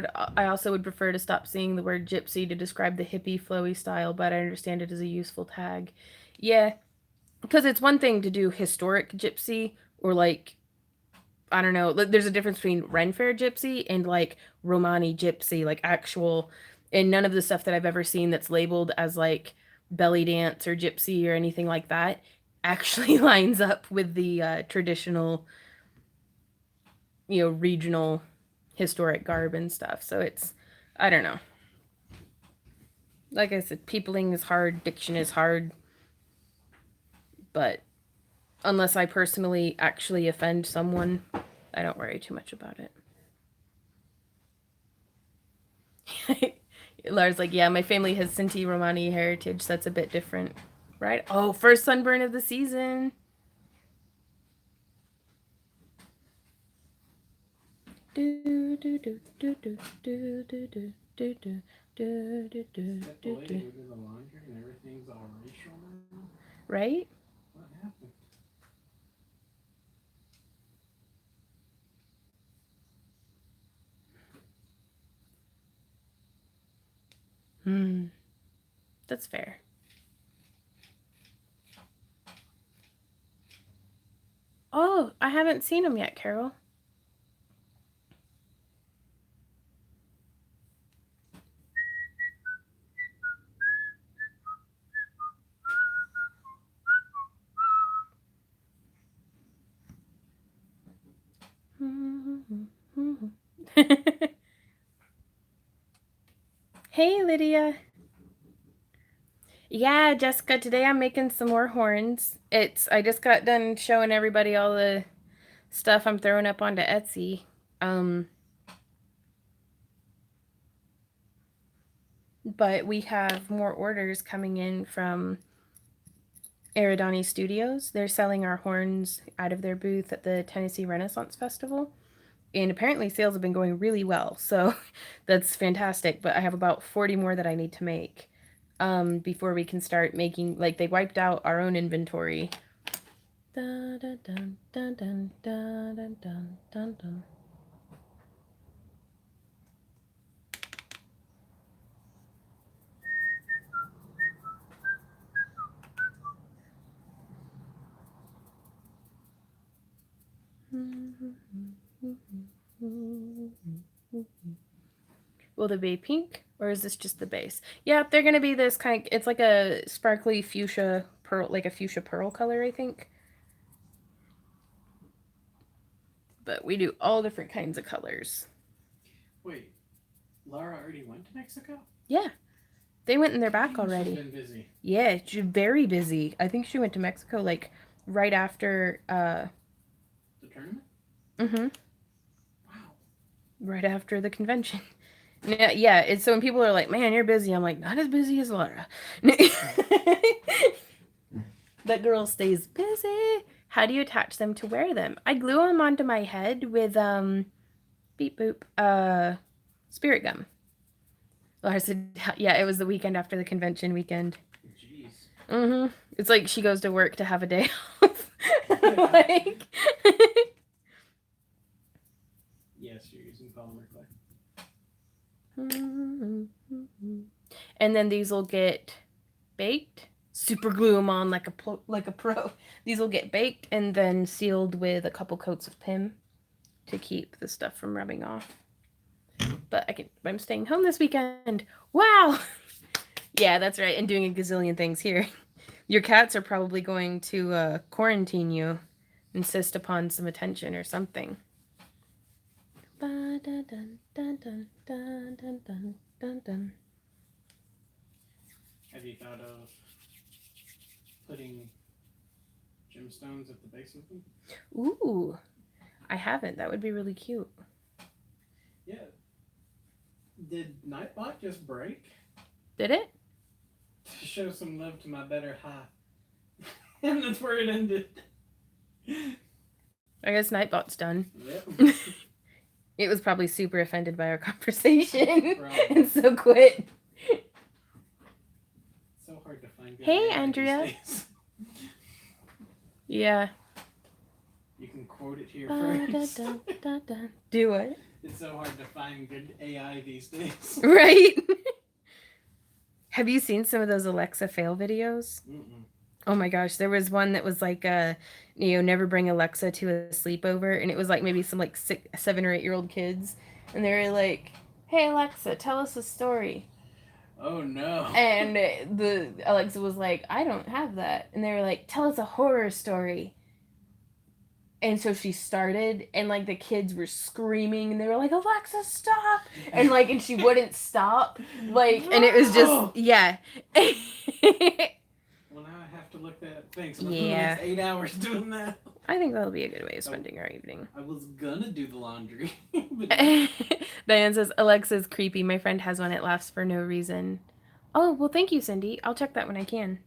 S1: also would prefer to stop seeing the word gypsy to describe the hippie flowy style, but I understand it as a useful tag. Yeah, because it's one thing to do historic gypsy or like, I don't know, there's a difference between Ren Fair gypsy and like Romani gypsy, like actual, and none of the stuff that I've ever seen that's labeled as like belly dance or gypsy or anything like that actually lines up with the traditional, you know, regional historic garb and stuff. So it's, I don't know. Like I said, peopling is hard, diction is hard, but unless I personally actually offend someone, I don't worry too much about it. Lars like, yeah, my family has Sinti Romani heritage. So that's a bit different, right? Oh, first sunburn of the season. Do do do do do do do do do do do do do
S2: That the
S1: do
S2: lady
S1: do.
S2: who did the laundry and everything's all racial now.
S1: Right?
S2: What happened?
S1: Hmm. That's fair. Oh, I haven't seen him yet, Carol. Hey, Lydia. Yeah, Jessica, today I'm making some more horns. I just got done showing everybody all the stuff I'm throwing up onto Etsy. Um, but we have more orders coming in from Eridani Studios. They're selling our horns out of their booth at the Tennessee Renaissance Festival. And apparently sales have been going really well. So that's fantastic. But I have about 40 more that I need to make before we can start making, like, they wiped out our own inventory. Dun, dun, dun, dun, dun, dun, dun, dun, dun, dun. Will they be pink or is this just the base? Yeah, they're gonna be this kind of, it's like a sparkly fuchsia pearl, like a fuchsia pearl color, I think. But we do all different kinds of colors.
S2: Wait, Laura already went to Mexico?
S1: Yeah, they went and they're back
S2: Dang,
S1: already.
S2: she's been busy.
S1: Yeah, she's very busy. I think she went to Mexico like right after
S2: The tournament?
S1: mm-hmm,
S2: Wow.
S1: right after the convention. Yeah, it's so when people are like, "Man, you're busy," I'm like, "Not as busy as Laura." That girl stays busy. How do you attach them to wear them? I glue them onto my head with beep boop spirit gum. Laura said, "Yeah, it was the weekend after the convention weekend."
S2: Jeez.
S1: Mm-hmm. It's like she goes to work to have a day off. Like,
S2: Yes, you're using polymer clay.
S1: and then these will get baked. Super glue them on like a pro. These will get baked and then sealed with a couple coats of PIM to keep the stuff from rubbing off. But I'm staying home this weekend. Wow. Yeah, that's right. And doing a gazillion things here. Your cats are probably going to quarantine you, insist upon some attention or something. Have
S2: you thought of putting gemstones at the base of them?
S1: Ooh, I haven't. That would be really cute.
S2: Yeah. Did Nightbot just break?
S1: Did it?
S2: To show some love to my better half. And that's where it ended.
S1: I guess Nightbot's done.
S2: Yep.
S1: It was probably super offended by our conversation
S2: Right.
S1: and so quit.
S2: So hard to find good
S1: Hey,
S2: AI
S1: Andrea.
S2: these days.
S1: Yeah.
S2: You can quote it here first.
S1: Do what?
S2: It's so hard to find good AI these days.
S1: Right? Have you seen some of those Alexa fail videos?
S2: Mm-mm.
S1: Oh my gosh, there was one that was like never bring Alexa to a sleepover, and it was like maybe some like 7 or 8-year-old kids, and they were like, "Hey Alexa, tell us a story."
S2: Oh no.
S1: And the Alexa was like, "I don't have that," and they were like, "Tell us a horror story." And so she started, and like the kids were screaming, and they were like, "Alexa, stop!" And she wouldn't stop, and it was just yeah.
S2: Well, now I have to look that up. Thanks. I'm
S1: Yeah.
S2: the next 8 hours doing that.
S1: I think that'll be a good way of spending our evening.
S2: I was gonna do the laundry.
S1: Diane says, Alexa's creepy. My friend has one. It laughs for no reason. Oh, well, thank you, Cindy. I'll check that when I can.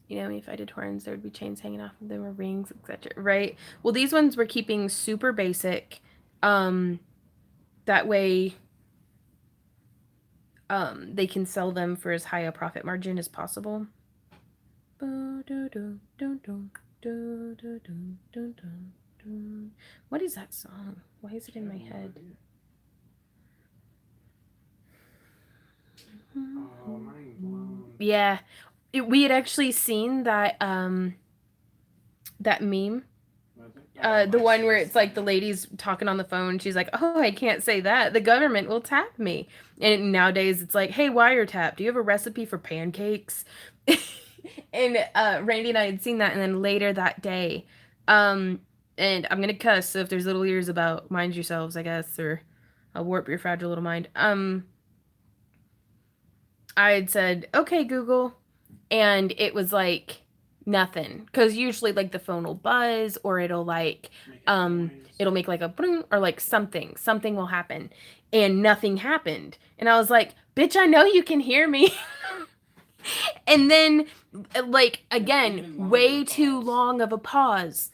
S1: You know, if I did horns, there would be chains hanging off of them or rings, etc. Right? Well, these ones we're keeping super basic. That way, they can sell them for as high a profit margin as possible. What is that song? Why is it in my head?
S2: Oh, mind blown.
S1: Yeah. We had actually seen that that meme. The one where it's like the lady's talking on the phone. She's like, "Oh, I can't say that. The government will tap me." And nowadays it's like, "Hey, wiretap, do you have a recipe for pancakes?" And Randy and I had seen that, and then later that day, and I'm gonna cuss, so if there's little ears about, mind yourselves, I guess, or I'll warp your fragile little mind. I had said, "Okay, Google," and it was like nothing, because usually like the phone will buzz or it'll like it'll make like a boom or like something will happen, and nothing happened, and I was like, "Bitch, I know you can hear me." And then like again, way too long of a pause,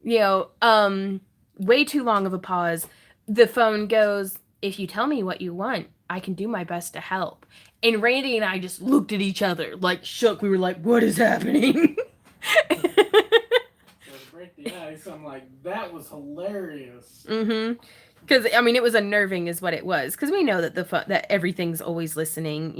S1: way too long of a pause. The phone goes, "If you tell me what you want, I can do my best to help." And Randy and I just looked at each other like shook. We were like, "What is happening?"
S2: So to break the ice, I'm like, that was hilarious.
S1: Mm-hmm. Because I mean, it was unnerving, is what it was. Because we know that that everything's always listening.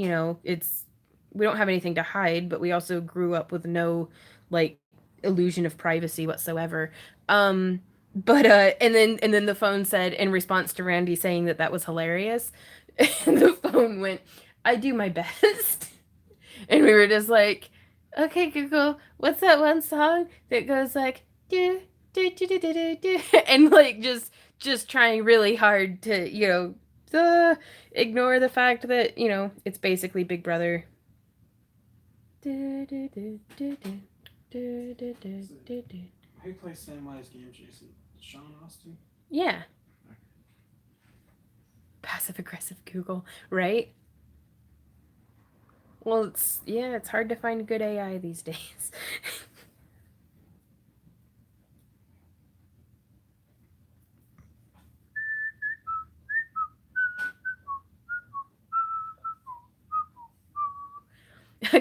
S1: We don't have anything to hide, but we also grew up with no like illusion of privacy whatsoever. But and then the phone said, in response to Randy saying that that was hilarious, the phone went, "I do my best." And we were just like, "Okay, Google, what's that one song that goes like do do do do do do do," and like just trying really hard to ignore the fact that it's basically Big Brother.
S2: Who plays Samwise Gamgee? Is it Sean Austin?
S1: Yeah. passive aggressive Google, right? Well, it's hard to find good AI these days.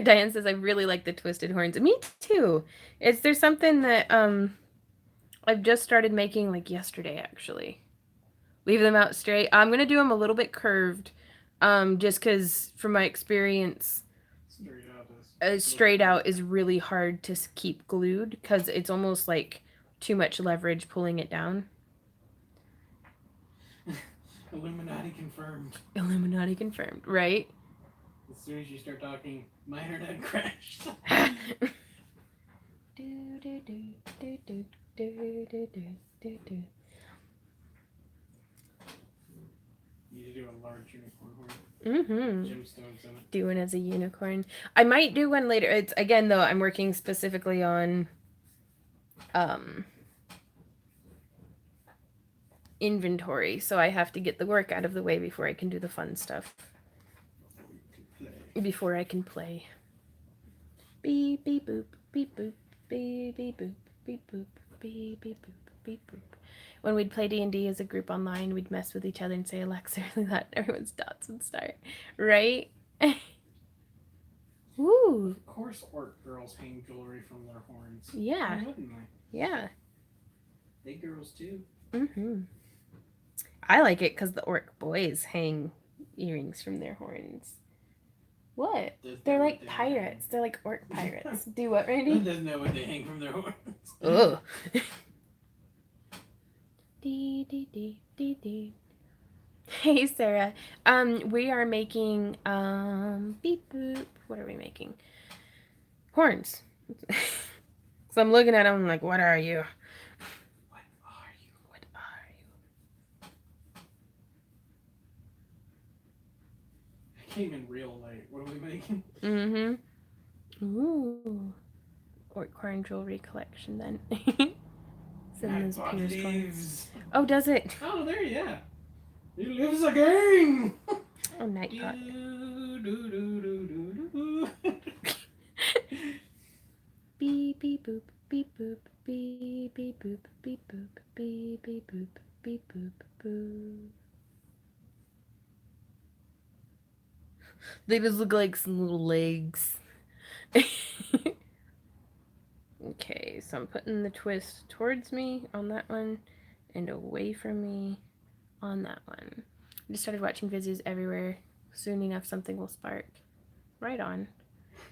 S1: Diane says I really like the twisted horns. Me too. There's something that I've just started making like yesterday actually. Leave them out straight. I'm gonna do them a little bit curved, just because from my experience, straight out is really hard to keep glued because it's almost like too much leverage pulling it down.
S2: Illuminati confirmed.
S1: Illuminati confirmed, right?
S2: As soon as you start talking, my internet crashed. You need to do a large unicorn horn. Gemstones in it.
S1: Doing as a unicorn. I might do one later. It's again though, I'm working specifically on inventory, so I have to get the work out of the way before I can do the fun stuff. Before I can play. Beep beep boop beep boop beep beep boop beep boop beep beep boop beep boop. When we'd play D&D as a group online, we'd mess with each other and say Alexa really loud. Everyone's dots would start, right? Woo!
S2: Of course, orc girls hang jewelry from their horns.
S1: Yeah.
S2: Why wouldn't they?
S1: Yeah.
S2: They girls too.
S1: I like it because the orc boys hang earrings from their horns. What? They're like pirates. They're like orc pirates. Do what, Randy?
S2: Who doesn't know what they hang from their horns?
S1: Ugh. Dee dee dee dee dee. Hey Sarah. We are making beep boop. What are we making? Horns. So I'm looking at them like, what are you?
S2: What are you?
S1: What are you?
S2: I came in real late. What are we making?
S1: Ooh. Orc jewelry collection then. Send those Pierce coins. Oh, does it?
S2: Oh, there, yeah. He lives again.
S1: Oh, Nightbot. Beep beep boop beep boop beep beep boop beep boop beep beep boop beep boop boop. They just look like some little legs. Okay, so I'm putting the twist towards me on that one and away from me on that one. I just started watching videos everywhere. Soon enough something will spark. Right on.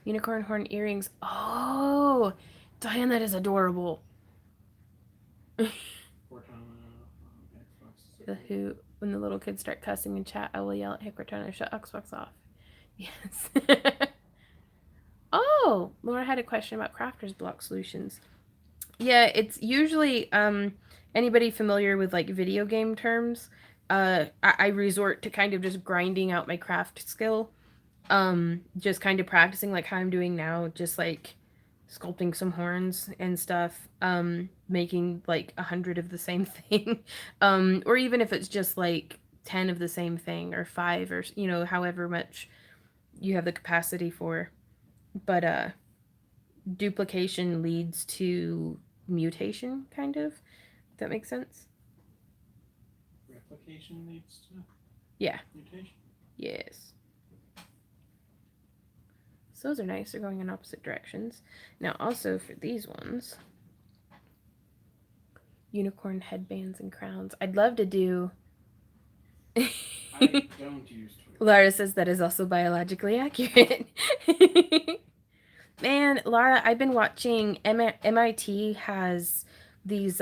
S1: Unicorn horn earrings. Oh, Diane, that is adorable. Who, when the little kids start cussing in chat, I will yell at Cortana, shut Xbox off. Yes. Oh, Laura had a question about Crafter's Block Solutions. Yeah, it's usually anybody familiar with like video game terms. I resort to kind of just grinding out my craft skill. Just kind of practicing like how I'm doing now, just like sculpting some horns and stuff. Making like 100 of the same thing. Or even if it's just like 10 of the same thing or 5 or however much you have the capacity for. But duplication leads to mutation, kind of. If that makes sense?
S2: Replication leads to mutation?
S1: Yes. So those are nice. They're going in opposite directions. Now, also for these ones, unicorn headbands and crowns. I'd love to do...
S2: I don't use Twitter.
S1: Lara says that is also biologically accurate. Man, Lara, I've been watching MIT has these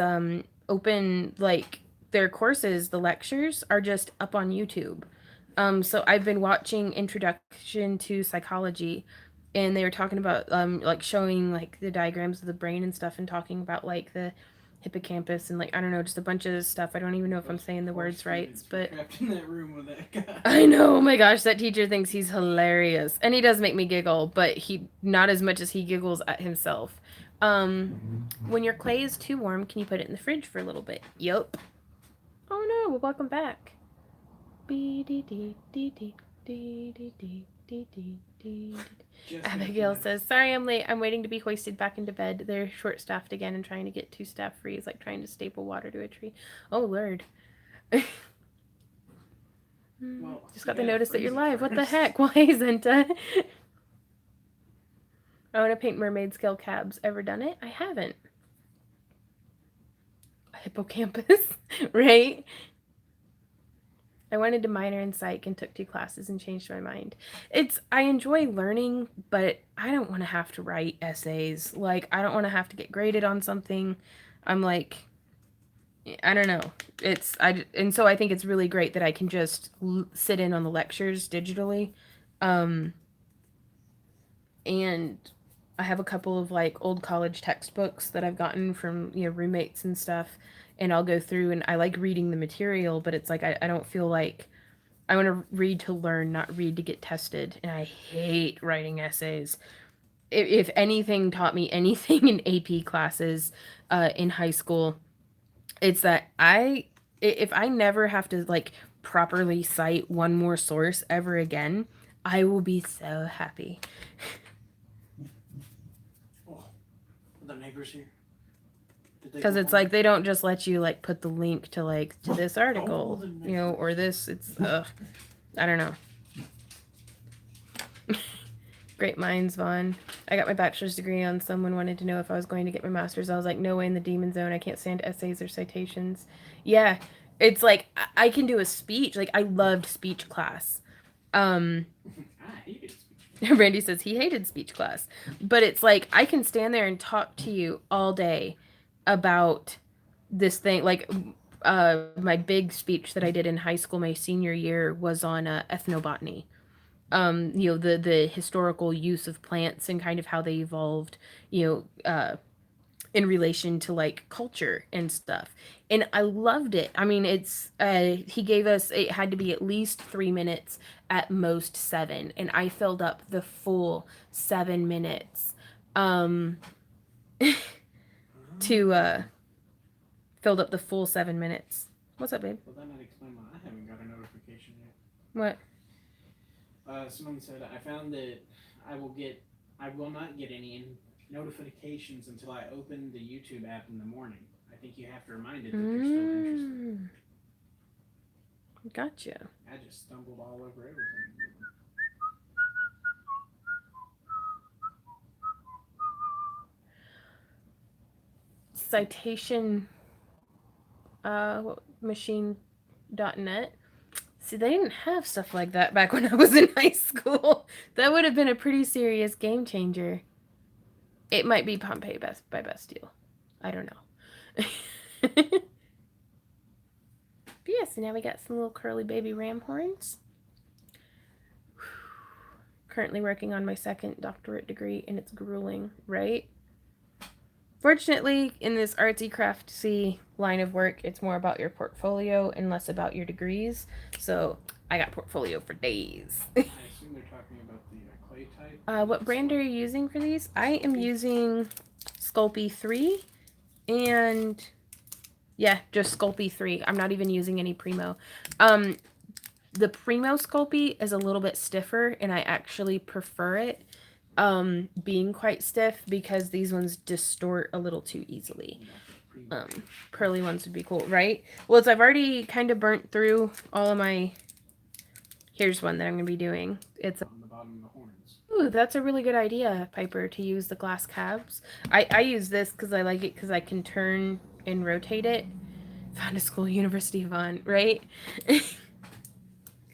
S1: open, like, their courses, the lectures are just up on YouTube. So I've been watching Introduction to Psychology, and they were talking about like showing like the diagrams of the brain and stuff, and talking about like the hippocampus and like I don't know, just a bunch of stuff. I don't even know if I'm saying the words right, but
S2: trapped in that room with that guy.
S1: I know. Oh my gosh, that teacher thinks he's hilarious, and he does make me giggle, but he not as much as he giggles at himself. When your clay is too warm, can you put it in the fridge for a little bit? Yup. Oh no. Well, welcome back. Abigail says, sorry I'm late. I'm waiting to be hoisted back into bed. They're short-staffed again and trying to get 2 staff free is like trying to staple water to a tree. Oh, Lord.
S2: Well,
S1: just got the notice that you're live. What the heck? Why isn't I want to paint mermaid scale cabs. Ever done it? I haven't. A hippocampus, right? I wanted to minor in psych and took 2 classes and changed my mind. I enjoy learning, but I don't want to have to write essays. Like, I don't want to have to get graded on something. I'm like, I don't know. And so I think it's really great that I can just sit in on the lectures digitally. And I have a couple of like old college textbooks that I've gotten from, roommates and stuff. And I'll go through and I like reading the material, but it's like, I don't feel like I want to read to learn, not read to get tested. And I hate writing essays. If anything taught me anything in AP classes in high school, it's that if I never have to like properly cite one more source ever again, I will be so happy.
S2: Oh, are the neighbors here?
S1: Because it's like they don't just let you like put the link to this article, or this. It's I don't know. Great minds, Vaughn. I got my bachelor's degree on someone wanted to know if I was going to get my master's. I was like, no way in the demon zone. I can't stand essays or citations. Yeah, it's like I can do a speech. Like I loved speech class.
S2: I hated speech.
S1: Randy says he hated speech class, but it's like I can stand there and talk to you all day about this thing. Like my big speech that I did in high school my senior year was on ethnobotany. The historical use of plants and kind of how they evolved, in relation to like culture and stuff. And I loved it. I mean, he gave us, it had to be at least 3 minutes, at most 7. And I filled up the full 7 minutes, filled up the full 7 minutes. What's up, babe?
S2: Well, that might explain why I haven't got a notification yet.
S1: What?
S2: Someone said, I found that I will not get any notifications until I open the YouTube app in the morning. I think you have to remind it that they're still interested.
S1: Gotcha.
S2: I just stumbled all over everything.
S1: Citation machine.net. See, they didn't have stuff like that back when I was in high school. That would have been a pretty serious game changer. It might be Pompeii by Bastille. I don't know. But yeah, so now we got some little curly baby ram horns. Currently working on my 2nd doctorate degree, and it's grueling, right? Fortunately, in this artsy craftsy line of work, it's more about your portfolio and less about your degrees. So I got portfolio for days.
S2: I assume they're talking about the clay type.
S1: What brand are you using for these? I am using Sculpey 3 and yeah, just Sculpey 3. I'm not even using any Primo. The Primo Sculpey is a little bit stiffer and I actually prefer it being quite stiff because these ones distort a little too easily. Pearly ones would be cool, right? Well, I've already kind of burnt through all of my. Here's one that I'm going to be doing. It's
S2: on the bottom of the horns.
S1: Ooh, that's a really good idea, Piper, to use the glass cabs. I use this because I like it because I can turn and rotate it. Found a school, University of Vaughn, right?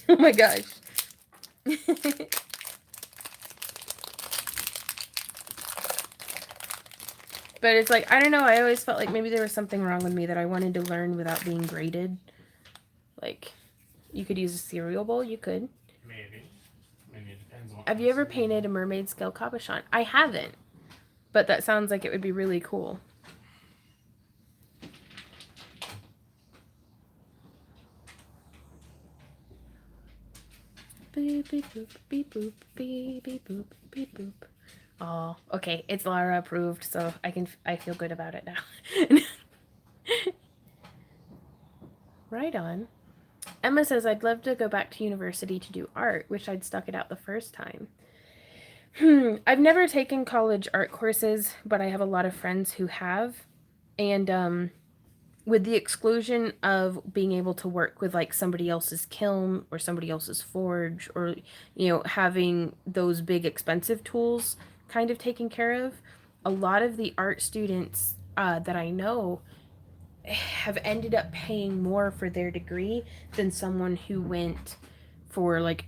S1: Oh my gosh. But it's like, I don't know, I always felt like maybe there was something wrong with me that I wanted to learn without being graded. Like, you could use a cereal bowl, you could.
S2: Maybe. I mean, it depends on.
S1: Have you ever painted a mermaid scale cabochon? I haven't, but that sounds like it would be really cool. Beep, beep, boop, beep, boop, beep, beep, boop, beep, boop. Oh, okay. It's Lara approved, so I feel good about it now. Right on. Emma says, I'd love to go back to university to do art. Wish I'd stuck it out the first time. I've never taken college art courses, but I have a lot of friends who have. And with the exclusion of being able to work with like somebody else's kiln or somebody else's forge, or having those big expensive tools kind of taken care of, a lot of the art students that I know have ended up paying more for their degree than someone who went for like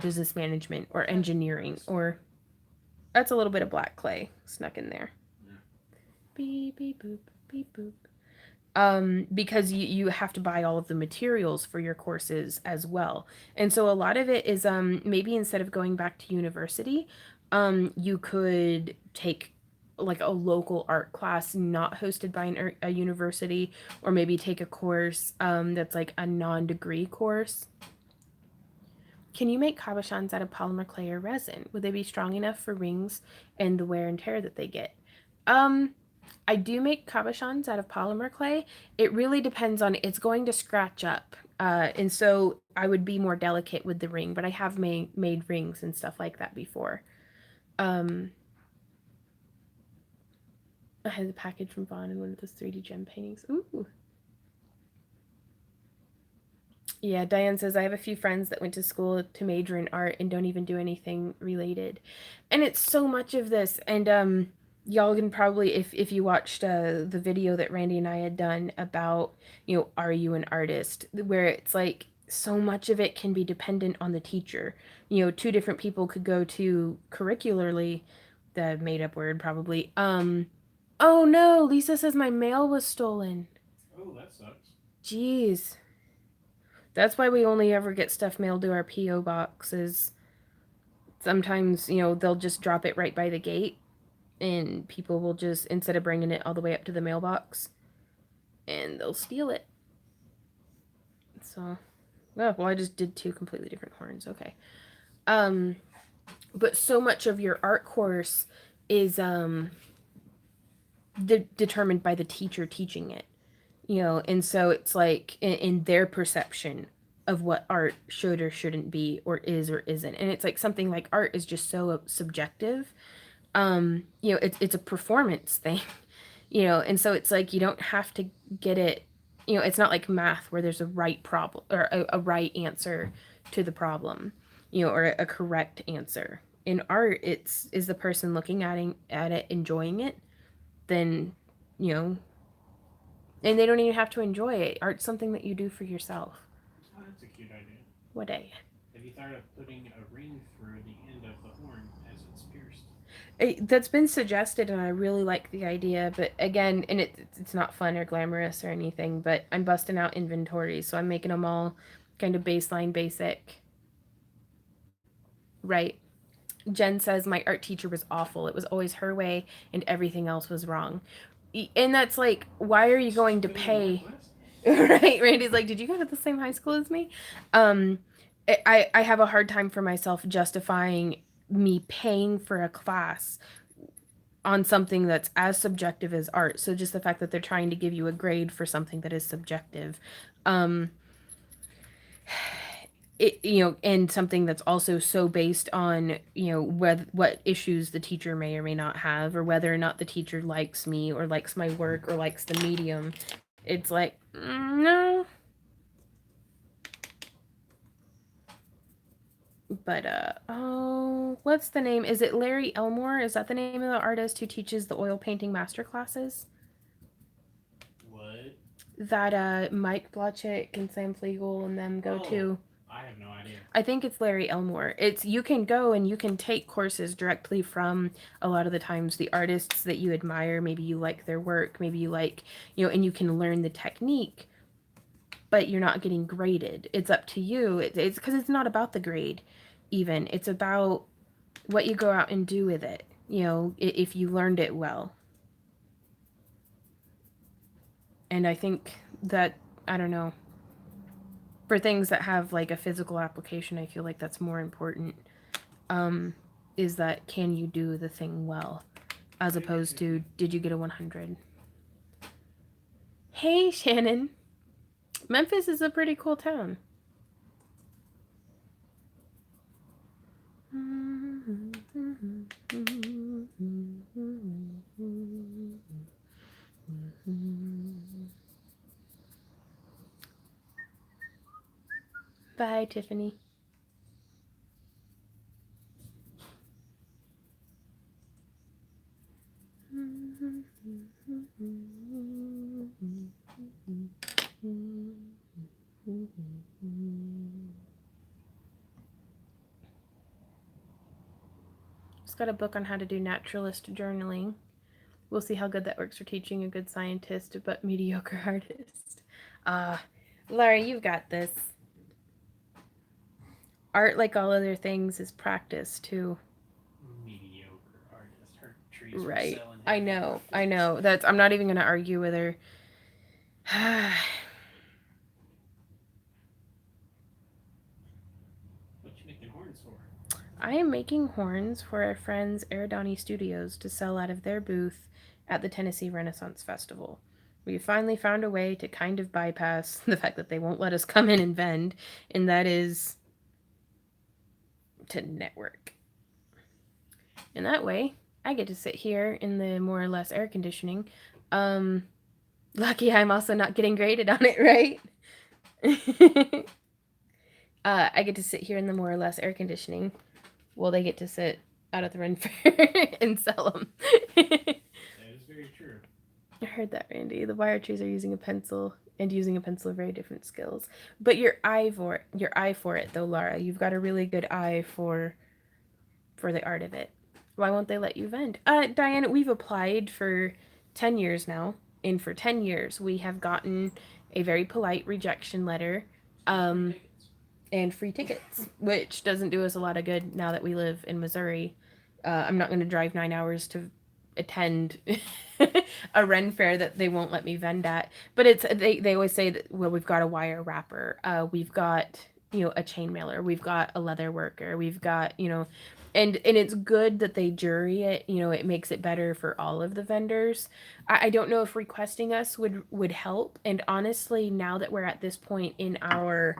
S1: business management or engineering. Or that's a little bit of black clay snuck in there.
S2: Yeah.
S1: Beep beep boop, beep boop. Because you have to buy all of the materials for your courses as well. And so a lot of it is maybe instead of going back to university, you could take like a local art class not hosted by a university, or maybe take a course that's like a non-degree course. Can you make cabochons out of polymer clay or resin? Would they be strong enough for rings and the wear and tear that they get? I do make cabochons out of polymer clay. It really depends on, it's going to scratch up. And so I would be more delicate with the ring, but I have made rings and stuff like that before. I had the package from Vaughn and one of those 3D gem paintings. Ooh. Yeah, Diane says, I have a few friends that went to school to major in art and don't even do anything related. And it's so much of this. And y'all can probably, if you watched the video that Randy and I had done about, are you an artist? Where it's like, so much of it can be dependent on the teacher. Two different people could go to curricularly, the made up word probably. Oh no, Lisa says my mail was stolen.
S2: Oh, that sucks.
S1: Jeez. That's why we only ever get stuff mailed to our P.O. boxes. Sometimes, they'll just drop it right by the gate, and people will just, instead of bringing it all the way up to the mailbox, and they'll steal it. So, well, I just did 2 completely different horns. Okay. But so much of your art course is determined by the teacher teaching it. And so it's like in their perception of what art should or shouldn't be, or is or isn't. And it's like something like art is just so subjective. It's a performance thing. And so it's like you don't have to get it. It's not like math where there's a right problem or a right answer to the problem, or a correct answer. In art, is the person looking at it enjoying it, then and they don't even have to enjoy it. Art's something that you do for yourself.
S2: Oh, that's a cute idea.
S1: What day?
S2: Have you thought of putting a ring through the end of the horn as it's pierced?
S1: That's been suggested, and I really like the idea. But again, and it's not fun or glamorous or anything. But I'm busting out inventory, so I'm making them all kind of baseline basic. Right. Jen says my art teacher was awful. It was always her way, and everything else was wrong. And that's like, why are you going to pay? Right, Randy's like, did you go to the same high school as me? I have a hard time for myself justifying me paying for a class on something that's as subjective as art. So just the fact that they're trying to give you a grade for something that is subjective, and something that's also so based on, what issues the teacher may or may not have, or whether or not the teacher likes me or likes my work or likes the medium. It's like, no. But what's the name? Is it Larry Elmore? Is that the name of the artist who teaches the oil painting master classes?
S2: What?
S1: That Mike Blotchick and Sam Flegel and them go to.
S2: I have no idea.
S1: I think it's Larry Elmore. You can go and you can take courses directly from, a lot of the times, the artists that you admire. Maybe you like their work. Maybe you like, and you can learn the technique, but you're not getting graded. It's up to you. It's because it's not about the grade even. It's about what you go out and do with it, if you learned it well. And I think that, I don't know, for things that have like a physical application, I feel like that's more important. Is that, can you do the thing well, as opposed to, did you get a 100? Hey, Shannon. Memphis is a pretty cool town. Bye, Tiffany. Just got a book on how to do naturalist journaling. We'll see how good that works for teaching a good scientist but mediocre artist. Laura, you've got this. Art, like all other things, is practice too.
S2: Mediocre artist. Her trees
S1: Right.
S2: were selling.
S1: I know. That's. I'm not even gonna argue with her.
S2: What you making horns for?
S1: I am making horns for our friends Eridani Studios to sell out of their booth at the Tennessee Renaissance Festival. We finally found a way to kind of bypass the fact that they won't let us come in and vend, and that is to network. And that way, I get to sit here in the more or less air conditioning. Lucky I'm also not getting graded on it, right? I get to sit here in the more or less air conditioning. Well, they get to sit out at the Ren Fair and sell them.
S2: That is very true.
S1: I heard that, Randy. The wire trees are using a pencil, and using a pencil are very different skills. But your eye for it, though, Laura. You've got a really good eye for the art of it. Why won't they let you vend? Diane, we've applied for 10 years now, and for 10 years we have gotten a very polite rejection letter. And free tickets, which doesn't do us a lot of good now that we live in Missouri. I'm not going to drive 9 hours to attend a Ren fair that they won't let me vend at. But it's they always say that, well, we've got a wire wrapper, we've got a chain mailer, we've got a leather worker, we've got and it's good that they jury it. It makes it better for all of the vendors. I don't know if requesting us would help. And honestly, now that we're at this point in our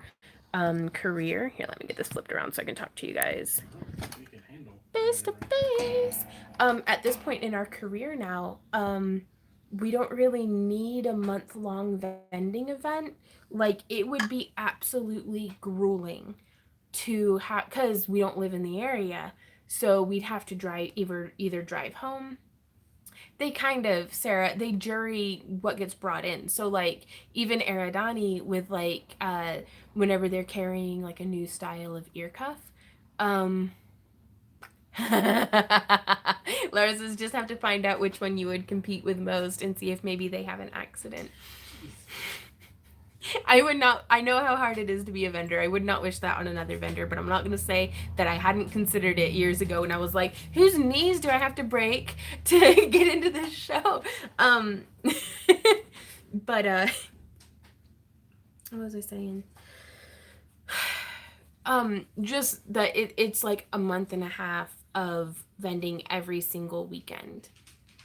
S1: career. Here, let me get this flipped around so I can talk to you guys face to face. At this point in our career now, we don't really need a month-long vending event. Like, it would be absolutely grueling to have, because we don't live in the area. So we'd have to either drive home. They kind of, Sarah, they jury what gets brought in. So like even Eridani with whenever they're carrying like a new style of ear cuff, Lars is just have to find out which one you would compete with most and see if maybe they have an accident. I know how hard it is to be a vendor. I would not wish that on another vendor, but I'm not going to say that I hadn't considered it years ago when I was like, whose knees do I have to break to get into this show? But, what was I saying? Just that it's like a month and a half of vending every single weekend.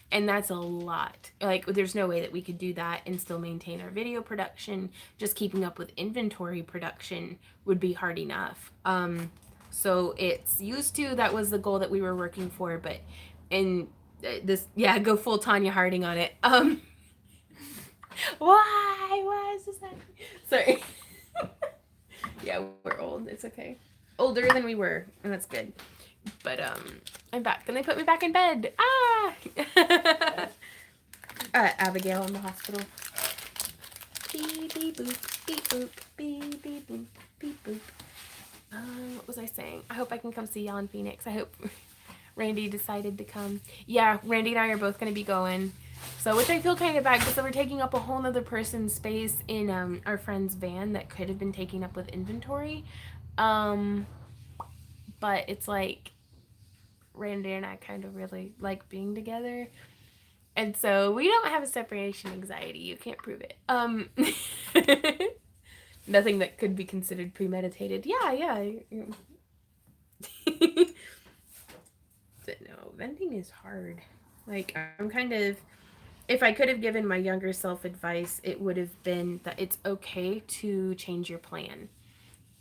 S1: And that's a lot. Like, there's no way that we could do that and still maintain our video production. Just keeping up with inventory production would be hard enough. So it's used to, that was the goal that we were working for, but in this, yeah, go full Tanya Harding on it. Why is this happening? Sorry. Yeah, we're old. It's okay. Older than we were, and that's good. But I'm back, and they put me back in bed. Abigail in the hospital. Beep beep boop, beep boop, beep beep boop, beep boop. What was I saying? I hope I can come see y'all in Phoenix. I hope Randy decided to come. Yeah, Randy and I are both gonna be going. So, which I feel kind of bad because we're taking up a whole nother person's space in our friend's van that could have been taken up with inventory. But it's like Randy and I kind of really like being together. And so we don't have a separation anxiety. You can't prove it. Nothing that could be considered premeditated. Yeah. But no, venting is hard. Like, I'm kind of if I could have given my younger self advice, it would have been that it's okay to change your plan.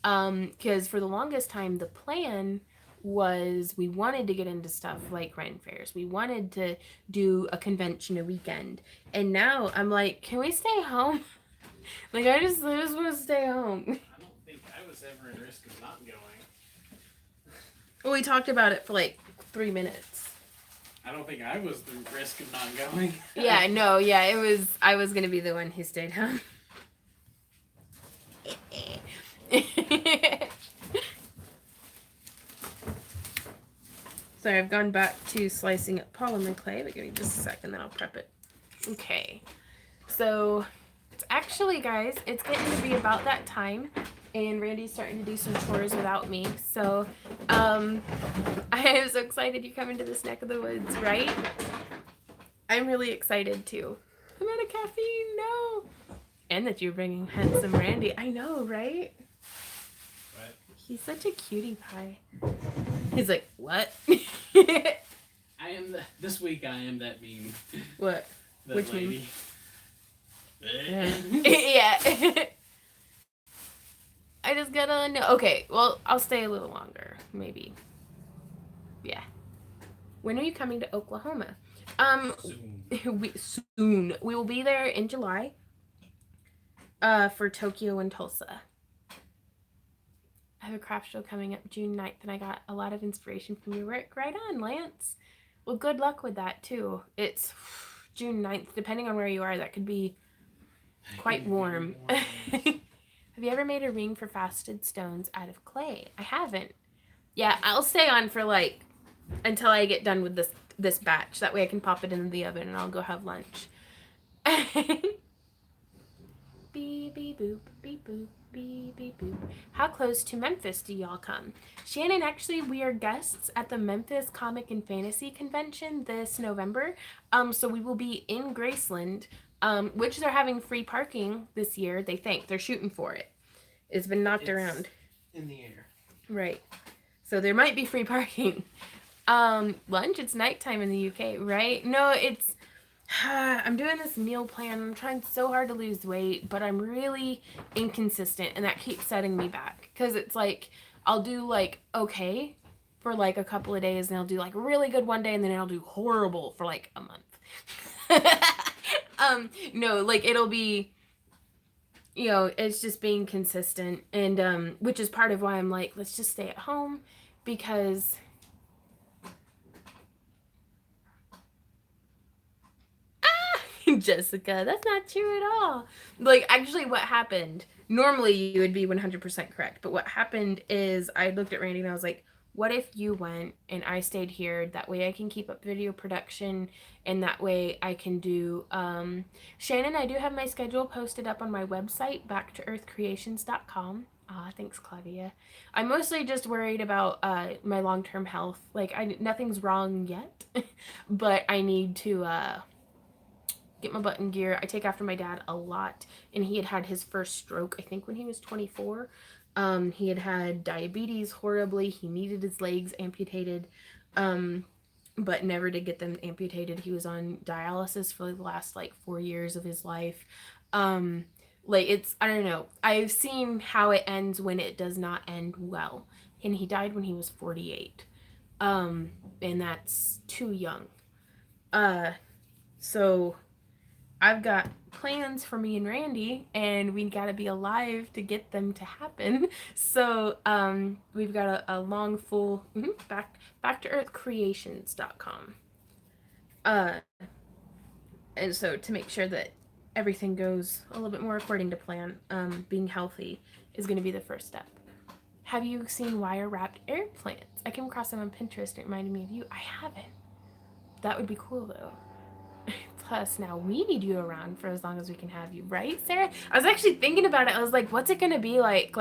S1: Because for the longest time, the plan was we wanted to get into stuff like Ren fairs. We wanted to do a convention a weekend. And now I'm like, can we stay home? Like, I just want to stay home.
S2: I don't think I was ever in risk of not going.
S1: Well, we talked about it for like 3 minutes.
S2: I don't think I was the risk of not going.
S1: Yeah, no, yeah, it was. I was gonna be the one who stayed home. So I've gone back to slicing up polymer clay, but give me just a second, then I'll prep it. Okay, so it's actually, guys, it's getting to be about that time, and Randy's starting to do some chores without me. So I am so excited you're coming to this neck of the woods, right? I'm really excited too. I'm out of caffeine, no. And that you're bringing handsome Randy. I know, right?
S2: What?
S1: He's such a cutie pie. He's like, what?
S2: I am this week I am that meme.
S1: What?
S2: That
S1: Which
S2: lady.
S1: meme? Yeah. I just gotta know. Okay, well, I'll stay a little longer, maybe. Yeah. When are you coming to Oklahoma? Soon. We will be there in July. For Tokyo and Tulsa. I have a craft show coming up June 9th, and I got a lot of inspiration from your work. Right on, Lance. Well, good luck with that, too. It's June 9th. Depending on where you are, that could be quite warm. Have you ever made a ring for faceted stones out of clay? I haven't. Yeah, I'll stay on for, like, until I get done with this batch. That way I can pop it in the oven, and I'll go have lunch. Beep, beep, boop, beep, boop, beep, beep, boop. How close to Memphis do y'all come? Shannon, actually, we are guests at the Memphis Comic and Fantasy Convention this November. So we will be in Graceland, which they're having free parking this year. They think they're shooting for it. It's been knocked around.
S2: In the air.
S1: Right. So there might be free parking. Lunch, it's nighttime in the UK, right? No, it's I'm doing this meal plan. I'm trying so hard to lose weight, but I'm really inconsistent, and that keeps setting me back. Because it's like, I'll do like okay for like a couple of days, and I'll do like really good one day, and then I'll do horrible for like a month. No, like it'll be, you know, it's just being consistent, and which is part of why I'm like, let's just stay at home, because Jessica, that's not true at all. Like, actually, what happened, normally you would be 100% correct, but what happened is I looked at Randy and I was like, what if you went and I stayed here? That way I can keep up video production, and that way I can do, Shannon, I do have my schedule posted up on my website, backtoearthcreations.com. Thanks, Claudia. I'm mostly just worried about my long-term health. Like, nothing's wrong yet, but I need to get my butt in gear. I take after my dad a lot, and he had his first stroke, I think, when he was 24. He had diabetes horribly. He needed his legs amputated, but never did get them amputated. He was on dialysis for the last like 4 years of his life. Like, it's, I don't know. I've seen how it ends when it does not end well, and he died when he was 48. And that's too young. So I've got plans for me and Randy, and we gotta be alive to get them to happen. So we've got a long full back to earthcreations.com. And so to make sure that everything goes a little bit more according to plan, being healthy is going to be the first step. Have you seen wire wrapped air plants? I came across them on Pinterest and it reminded me of you. I haven't. That would be cool though. Plus, now we need you around for as long as we can have you, right, Sarah? I was actually thinking about it. I was like, what's it gonna be like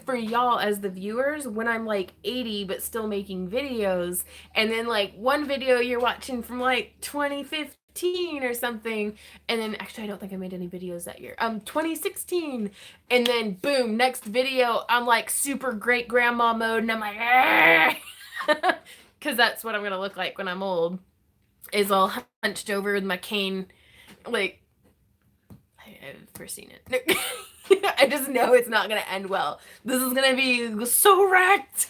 S1: for y'all as the viewers when I'm like 80 but still making videos, and then like one video you're watching from like 2015 or something, and then actually I don't think I made any videos that year. 2016, and then boom, next video I'm like super great grandma mode, and I'm like, because that's what I'm gonna look like when I'm old. Is all hunched over with my cane, Like, I've foreseen it. I just know it's not gonna end well. This is gonna be so wrecked.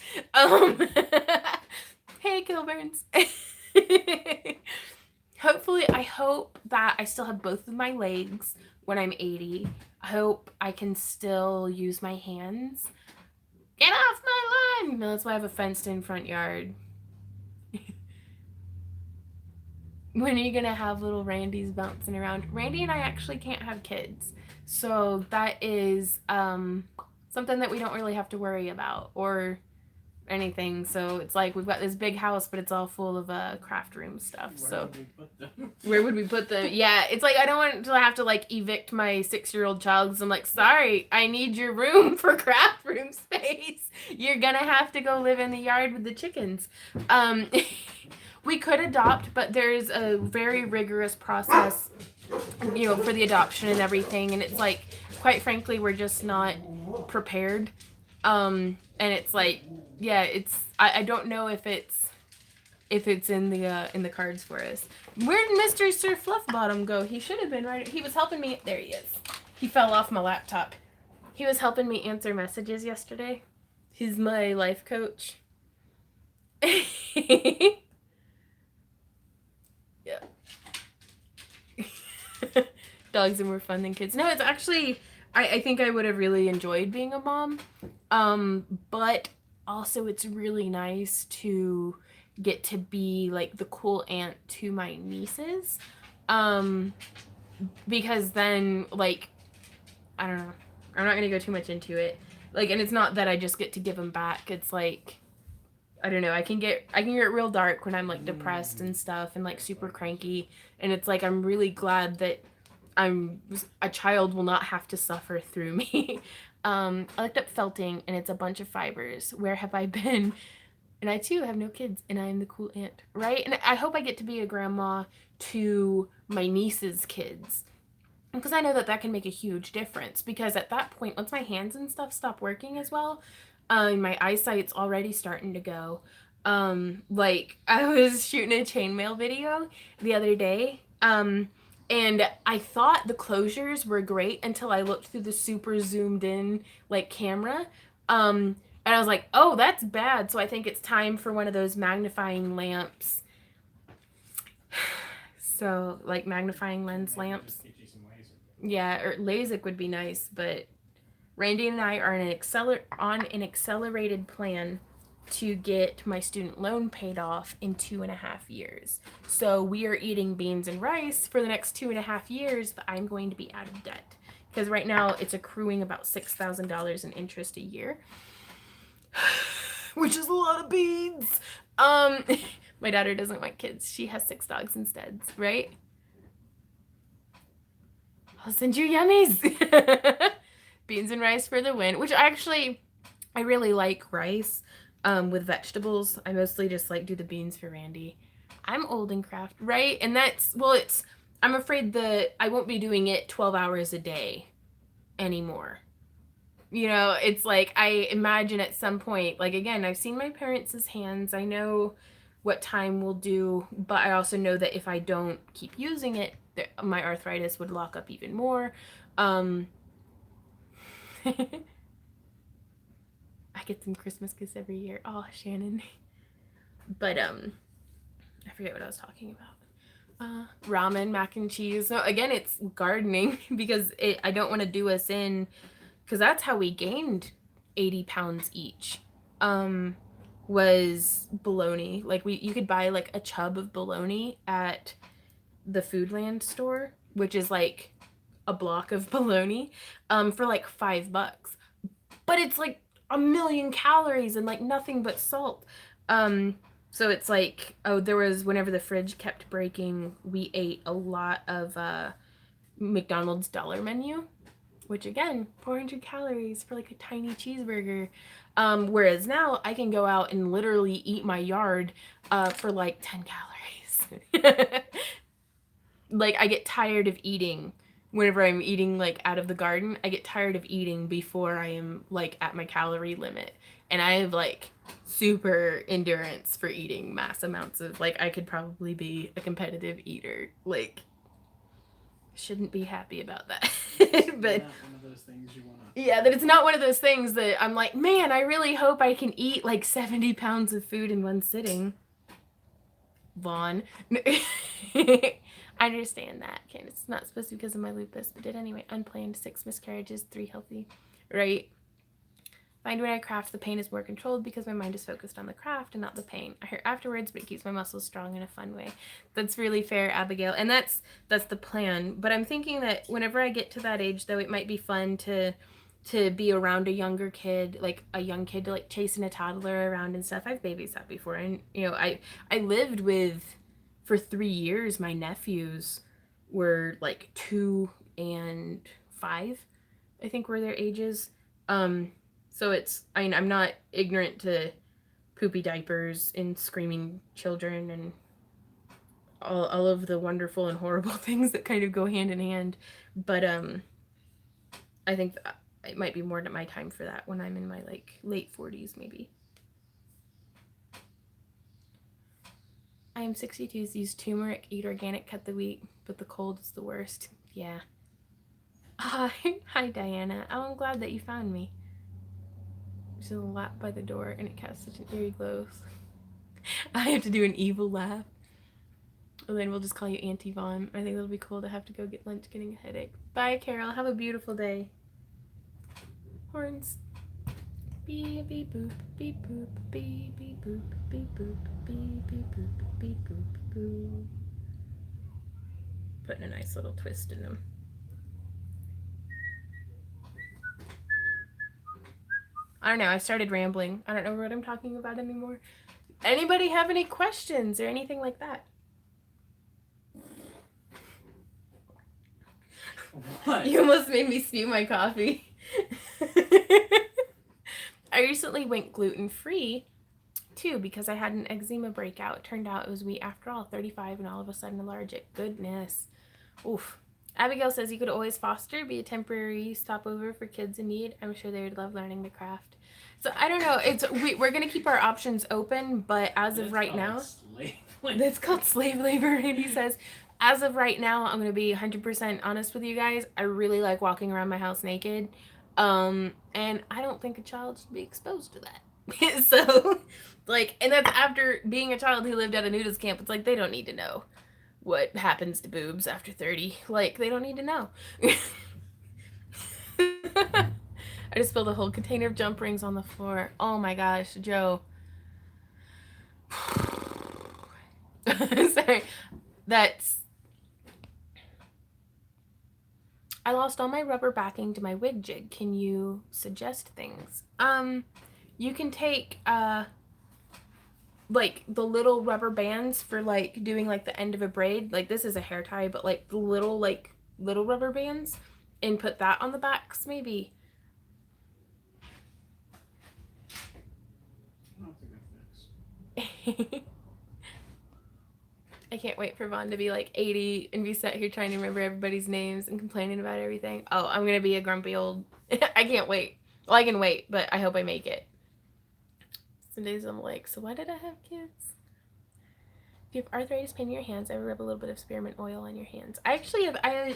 S1: Hey, Kilburns. Hopefully, I hope that I still have both of my legs when I'm 80. I hope I can still use my hands. Get off my lawn! No, that's why I have a fenced-in front yard. When are you gonna have little Randys bouncing around? Randy and I actually can't have kids, so that is something that we don't really have to worry about or anything. So it's like we've got this big house, but it's all full of craft room stuff. So where would we put them? Yeah, it's like I don't want to have to like evict my 6-year-old child because I'm like, sorry, I need your room for craft room space. You're gonna have to go live in the yard with the chickens. We could adopt, but there's a very rigorous process, you know, for the adoption and everything. And it's like, quite frankly, we're just not prepared. And it's like, yeah, it's I don't know if it's in the cards for us. Where did Mr. Sir Fluffbottom go? He should have been right. He was helping me. There he is. He fell off my laptop. He was helping me answer messages yesterday. He's my life coach. Yeah. Dogs are more fun than kids. No, it's actually, I think I would have really enjoyed being a mom. But also it's really nice to get to be like the cool aunt to my nieces. Because then, like, I don't know. I'm not going to go too much into it. Like, and it's not that I just get to give them back. It's like, I don't know. I can get real dark when I'm like depressed and stuff and like super cranky. And it's like I'm really glad that a child will not have to suffer through me. I looked up felting and it's a bunch of fibers. Where have I been? And I too have no kids and I am the cool aunt, right? And I hope I get to be a grandma to my niece's kids. Because I know that that can make a huge difference. Because at that point, once my hands and stuff stop working as well, my eyesight's already starting to go. Like I was shooting a chainmail video the other day, and I thought the closures were great until I looked through the super zoomed in like camera. And I was like, oh, that's bad. So I think it's time for one of those magnifying lamps. So like magnifying lens lamps. Yeah, or LASIK would be nice, but Randy and I are on an accelerated plan to get my student loan paid off in 2.5 years. So we are eating beans and rice for the next 2.5 years that I'm going to be out of debt. Because right now it's accruing about $6,000 in interest a year. Which is a lot of beans. My daughter doesn't want kids. She has 6 dogs instead, right? I'll send you yummies. Beans and rice for the win. Which I really like rice with vegetables. I mostly just like do the beans for Randy. I'm old and craft, right? And I'm afraid that I won't be doing it 12 hours a day anymore. You know, it's like I imagine at some point, like again, I've seen my parents' hands. I know what time will do, but I also know that if I don't keep using it, my arthritis would lock up even more. I get some Christmas gifts every year. Oh, Shannon. But I forget what I was talking about. Ramen, mac and cheese. So again, it's gardening because I don't want to do us in, because that's how we gained 80 pounds each. Was bologna. Like you could buy like a tub of bologna at the Foodland store, which is like a block of bologna, for like $5. But it's like 1,000,000 calories and like nothing but salt. So it's like, there was, whenever the fridge kept breaking, we ate a lot of McDonald's dollar menu, which again, 400 calories for like a tiny cheeseburger. Whereas now I can go out and literally eat my yard for like 10 calories. Like I get tired of eating whenever I'm eating like out of the garden. I get tired of eating before I am like at my calorie limit. And I have like super endurance for eating mass amounts of, like, I could probably be a competitive eater. Like, Shouldn't be happy about that.
S2: But
S1: But
S2: not one of those things you want to.
S1: yeah, that it's not one of those things that I'm like, man, I really hope I can eat like 70 pounds of food in one sitting. Vaughn. I understand that. Okay, it's not supposed to be because of my lupus, but did anyway. Unplanned 6 miscarriages, 3 healthy. Right? Find when I craft, the pain is more controlled because my mind is focused on the craft and not the pain. I hurt afterwards, but it keeps my muscles strong in a fun way. That's really fair, Abigail, and that's the plan. But I'm thinking that whenever I get to that age, though, it might be fun to be around a younger kid, like a young kid, to like chasing a toddler around and stuff. I've babysat before, and I lived with for 3 years. My nephews were like 2 and 5, I think were their ages. So I mean, I'm not ignorant to poopy diapers and screaming children and all of the wonderful and horrible things that kind of go hand in hand. But I think it might be more to my time for that when I'm in my like late 40s maybe. I am 62, use turmeric, eat organic, cut the wheat, but the cold is the worst. Yeah. Hi Diana. Oh, I'm glad that you found me. There's a lap by the door and it casts such an eerie glow. I have to do an evil laugh. And then we'll just call you Auntie Vaughn. I think it'll be cool to have to go get lunch getting a headache. Bye, Carol. Have a beautiful day. Horns. Beep, beep, boop, beep, boop, beep, beep, boop, beep, boop, beep, beep, boop, beep, boop, boop. Putting a nice little twist in them. I don't know. I started rambling. I don't know what I'm talking about anymore. Anybody have any questions or anything like that?
S2: What?
S1: You almost made me spew my coffee. I recently went gluten-free too because I had an eczema breakout. It turned out it was wheat after all, 35 and all of a sudden allergic. Goodness. Oof. Abigail says you could always foster, be a temporary stopover for kids in need. I'm sure they would love learning the craft. So I don't know. We're gonna keep our options open, but as of right now, that's called slave labor. Randy says, as of right now, I'm gonna be 100% honest with you guys. I really like walking around my house naked, and I don't think a child should be exposed to that. So, like, and that's after being a child who lived at a nudist camp. It's like they don't need to know what happens to boobs after 30. Like, they don't need to know. I just spilled a whole container of jump rings on the floor. Oh my gosh, Joe. Sorry. That's. I lost all my rubber backing to my wig jig. Can you suggest things? You can take like the little rubber bands for like doing like the end of a braid. Like this is a hair tie, but like the little rubber bands, and put that on the backs maybe. I can't wait for Vaughn to be like 80 and be sat here trying to remember everybody's names and complaining about everything. Oh, I'm gonna be a grumpy old. I can't wait. Well, I can wait, but I hope I make it. Some days I'm like, so why did I have kids? If you have arthritis, pain in your hands, I would rub a little bit of spearmint oil on your hands. I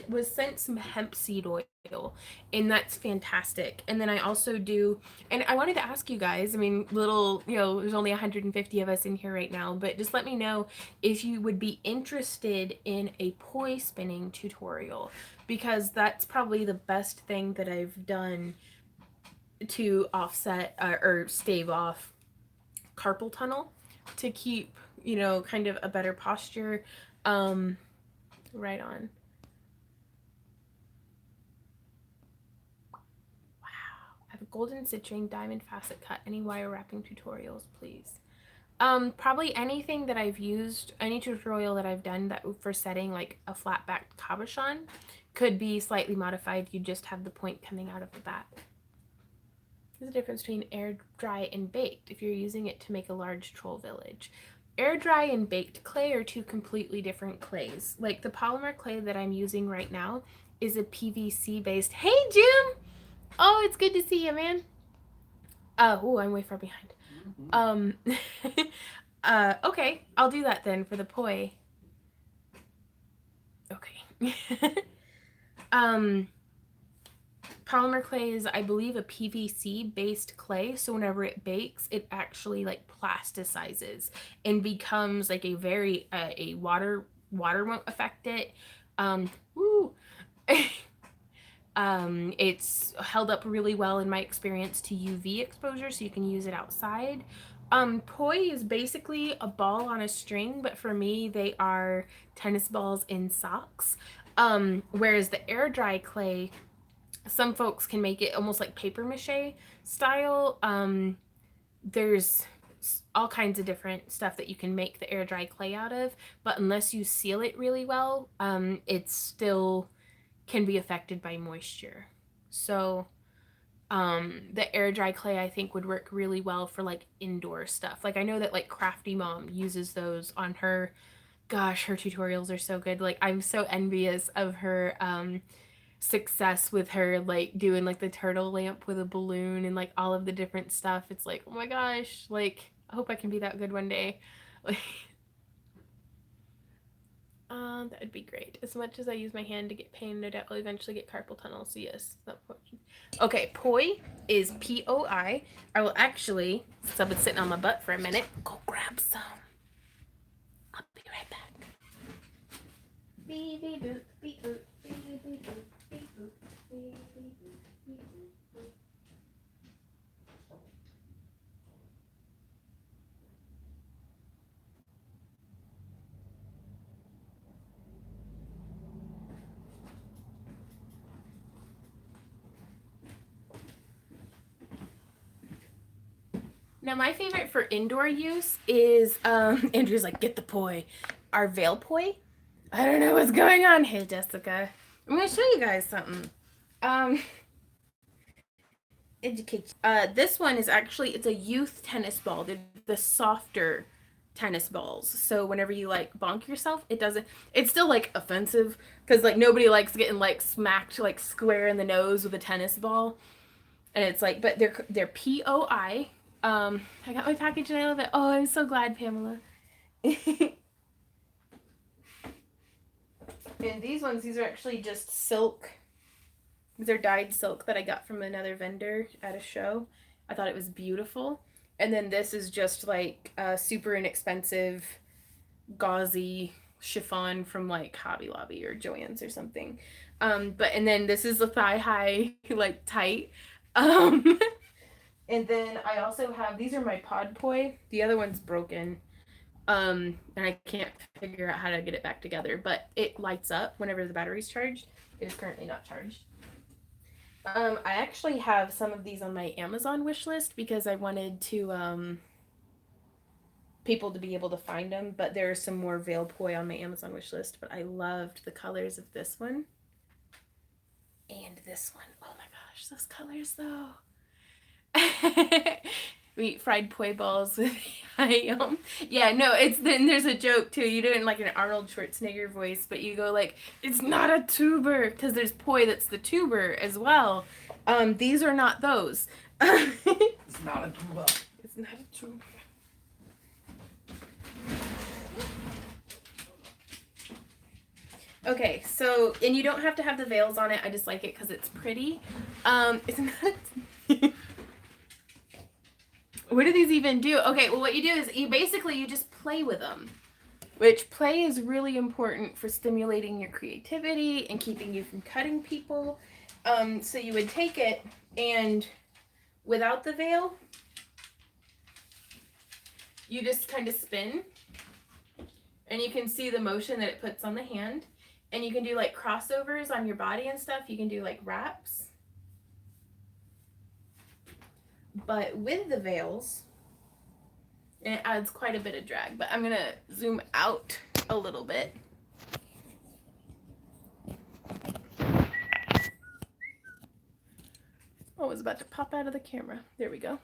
S1: was sent some hemp seed oil, and that's fantastic. And then I also do, and I wanted to ask you guys, I mean, there's only 150 of us in here right now, but just let me know if you would be interested in a poi spinning tutorial, because that's probably the best thing that I've done to offset or stave off carpal tunnel, to keep kind of a better posture. Right on. Wow. I have a golden citrine diamond facet cut. Any wire wrapping tutorials, please? Probably anything that I've used, any tutorial that I've done that for setting like a flat backed cabochon could be slightly modified. You just have the point coming out of the back. There's a difference between air dry and baked if you're using it to make a large troll village. Air dry and baked clay are two completely different clays. Like the polymer clay that I'm using right now is a PVC based. Hey Jim! Oh, it's good to see you, man. I'm way far behind. Okay, I'll do that then for the poi. Okay. Polymer clay is, I believe, a PVC based clay, so whenever it bakes, it actually like plasticizes and becomes like a very a water won't affect it. Woo. It's held up really well in my experience to UV exposure, so you can use it outside. Poi is basically a ball on a string, but for me, they are tennis balls in socks. Whereas the air dry clay, some folks can make it almost like paper mache style. There's all kinds of different stuff that you can make the air dry clay out of, but unless you seal it really well, it still can be affected by moisture. So the air dry clay I think would work really well for like indoor stuff. Like I know that like Crafty Mom uses those on her. Gosh, her tutorials are so good. Like I'm so envious of her success with her like doing like the turtle lamp with a balloon and like all of the different stuff. It's like, oh my gosh, like I hope I can be that good one day. Like that would be great. As much as I use my hand to get pain, no doubt I'll eventually get carpal tunnel. So yes. Okay, poi is POI. I will actually, since I've been sitting on my butt for a minute, go grab some. I'll be right back. Beep, beep, boop, beep, boop, beep, beep, boop, beep, boop, beep, beep, boop, beep, boop. Now my favorite for indoor use is Andrew's like, get the poi. Our veil poi. I don't know what's going on. Hey Jessica. I'm gonna show you guys something. Educate. This one is actually, it's a youth tennis ball. They're the softer tennis balls. So whenever you like bonk yourself, it doesn't, it's still like offensive because like nobody likes getting like smacked like square in the nose with a tennis ball. And it's like, but they're POI. I got my package and I love it. Oh, I'm so glad, Pamela. And these are actually just silk. These are dyed silk that I got from another vendor at a show. I thought it was beautiful. And then this is just like super inexpensive, gauzy chiffon from like Hobby Lobby or Joann's or something. And then this is the thigh high, like tight. And then I also have, these are my pod poi. The other one's broken. And I can't figure out how to get it back together, but it lights up whenever the battery's charged. It is currently not charged. I actually have some of these on my Amazon wish list because I wanted to people to be able to find them, but there are some more veil poi on my Amazon wish list, but I loved the colors of this one and this one. Oh my gosh, those colors though. We eat fried poi balls with yeah, no, it's then there's a joke too. You do it in like an Arnold Schwarzenegger voice, but you go like, it's not a tuber, because there's poi that's the tuber as well. These are not those.
S2: It's not a tuba.
S1: It's not a tuber. Okay, so, and you don't have to have the veils on it. I just like it because it's pretty. It's not. What do these even do? Okay, well, what you do is you just play with them, which play is really important for stimulating your creativity and keeping you from cutting people. So you would take it and without the veil, you just kind of spin and you can see the motion that it puts on the hand, and you can do like crossovers on your body and stuff. You can do like wraps. But with the veils, it adds quite a bit of drag. But I'm gonna zoom out a little bit. Oh, it was about to pop out of the camera. There we go.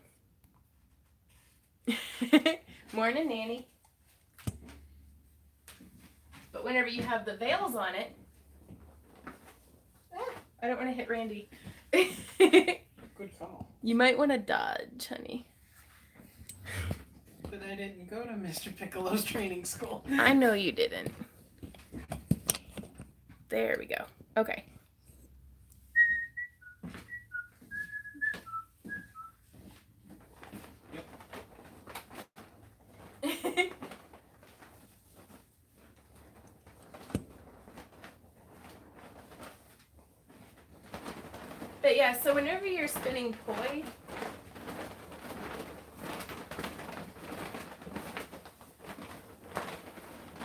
S1: Morning, Nanny. But whenever you have the veils on it, I don't want to hit Randy.
S2: Good call.
S1: You might want to dodge, honey.
S2: But I didn't go to Mr. Piccolo's training school.
S1: I know you didn't. There we go. Okay. But yeah, so whenever you're spinning poi,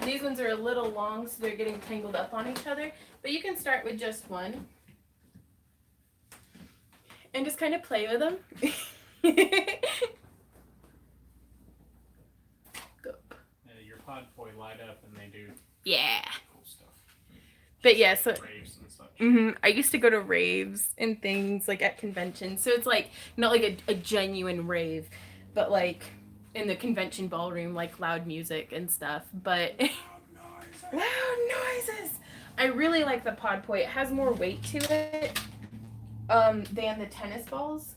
S1: these ones are a little long, so they're getting tangled up on each other. But you can start with just one. And just kind of play with them.
S2: Your pod poi light up and they do
S1: Yeah.
S2: cool stuff.
S1: But yeah, so
S2: Raves and such.
S1: I used to go to raves and things like at conventions. So it's like not like a genuine rave, but like in the convention ballroom, like loud music and stuff. But loud noises. I really like the pod poi. It has more weight to it than the tennis balls.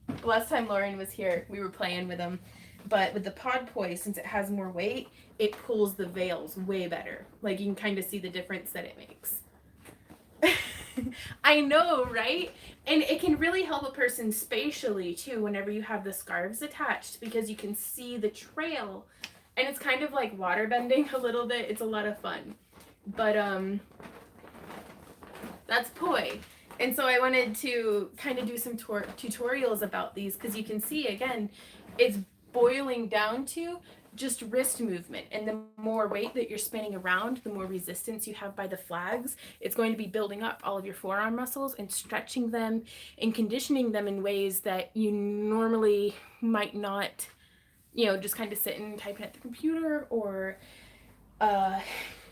S1: The last time Lauren was here, we were playing with them. But with the pod poi, since it has more weight, it pulls the veils way better. Like you can kind of see the difference that it makes. I know, right? And it can really help a person spatially too whenever you have the scarves attached because you can see the trail. And it's kind of like water bending a little bit. It's a lot of fun. But that's poi. And so I wanted to kind of do some tutorials about these because you can see again, it's boiling down to just wrist movement, and the more weight that you're spinning around, the more resistance you have by the flags. It's going to be building up all of your forearm muscles and stretching them and conditioning them in ways that you normally might not, just kind of sit and typing at the computer or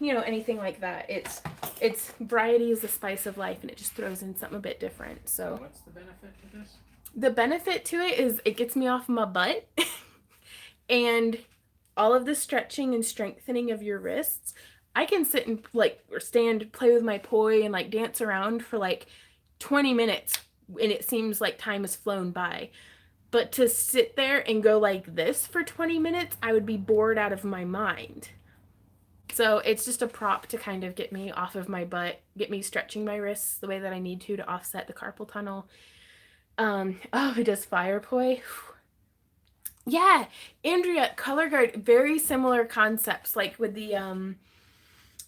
S1: anything like that. It's variety is the spice of life, and it just throws in something a bit different. So
S2: what's the benefit to this?
S1: The benefit to it is it gets me off my butt and all of the stretching and strengthening of your wrists. I can sit and or stand, play with my poi and dance around for 20 minutes and it seems like time has flown by. But to sit there and go like this for 20 minutes, I would be bored out of my mind. So it's just a prop to kind of get me off of my butt, get me stretching my wrists the way that I need to offset the carpal tunnel. It does fire poi. Yeah, Andrea, color guard, very similar concepts, like with the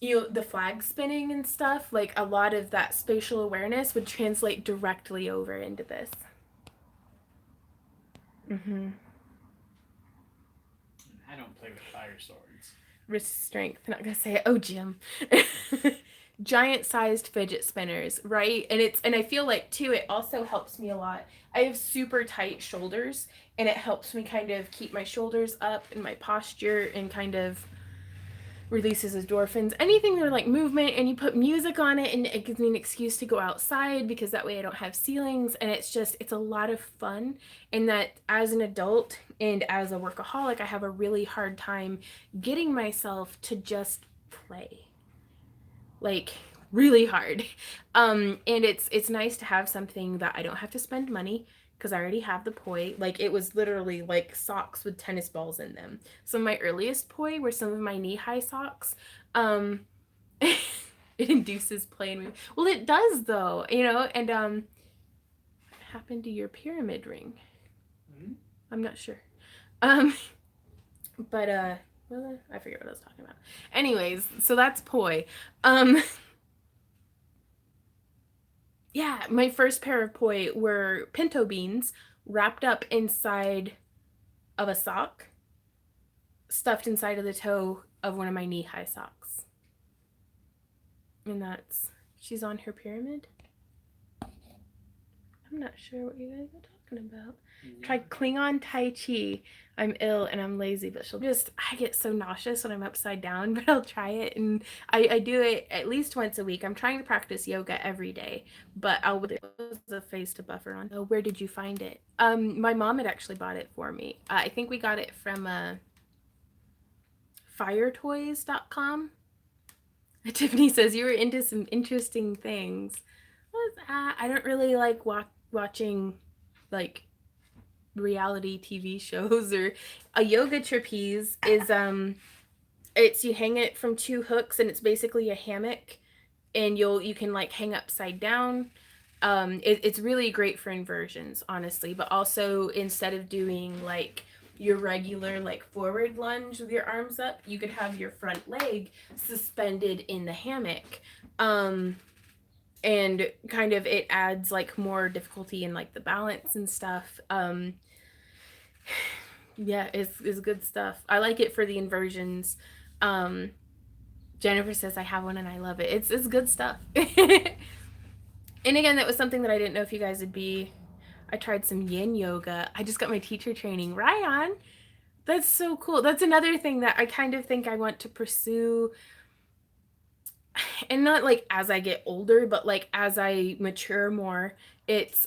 S1: the flag spinning and stuff. Like a lot of that spatial awareness would translate directly over into this.
S2: I don't play with fire swords.
S1: Wrist strength. I'm not gonna say it. Oh, Jim. Giant sized fidget spinners, right? And I feel like too, it also helps me a lot. I have super tight shoulders, and it helps me kind of keep my shoulders up and my posture, and kind of releases endorphins. Anything that are movement, and you put music on it, and it gives me an excuse to go outside because that way I don't have ceilings, and it's a lot of fun. And that as an adult and as a workaholic, I have a really hard time getting myself to just play. Really hard. And it's nice to have something that I don't have to spend money because I already have the poi. It was literally socks with tennis balls in them. Some of my earliest poi were some of my knee-high socks. It induces play and move. Well, it does though, and what happened to your pyramid ring? I'm not sure. But I forget what I was talking about. Anyways, so that's poi. Yeah, my first pair of poi were pinto beans wrapped up inside of a sock, stuffed inside of the toe of one of my knee-high socks. And she's on her pyramid. I'm not sure what you guys are talking about. Try Klingon Tai Chi. I'm ill and I'm lazy, but I get so nauseous when I'm upside down, but I'll try it. And I do it at least once a week. I'm trying to practice yoga every day, but I'll do a face to buffer on. Oh, where did you find it? My mom had actually bought it for me. I think we got it from firetoys.com. Tiffany says you were into some interesting things. I don't really like watching reality TV shows. Or a yoga trapeze is it's you hang it from two hooks, and it's basically a hammock, and you can hang upside down. It's really great for inversions, honestly, but also instead of doing your regular forward lunge with your arms up, you could have your front leg suspended in the hammock. and kind of it adds like more difficulty in like the balance and stuff. Yeah, it's good stuff. I like it for the inversions. Um, Jennifer says I have one and I love it. It's good stuff. And again, that was something that I didn't know if you guys would be. I tried some yin yoga. I just got my teacher training. Ryan, that's so cool. That's another thing that I kind of think I want to pursue, and not like as I get older, but like as I mature more.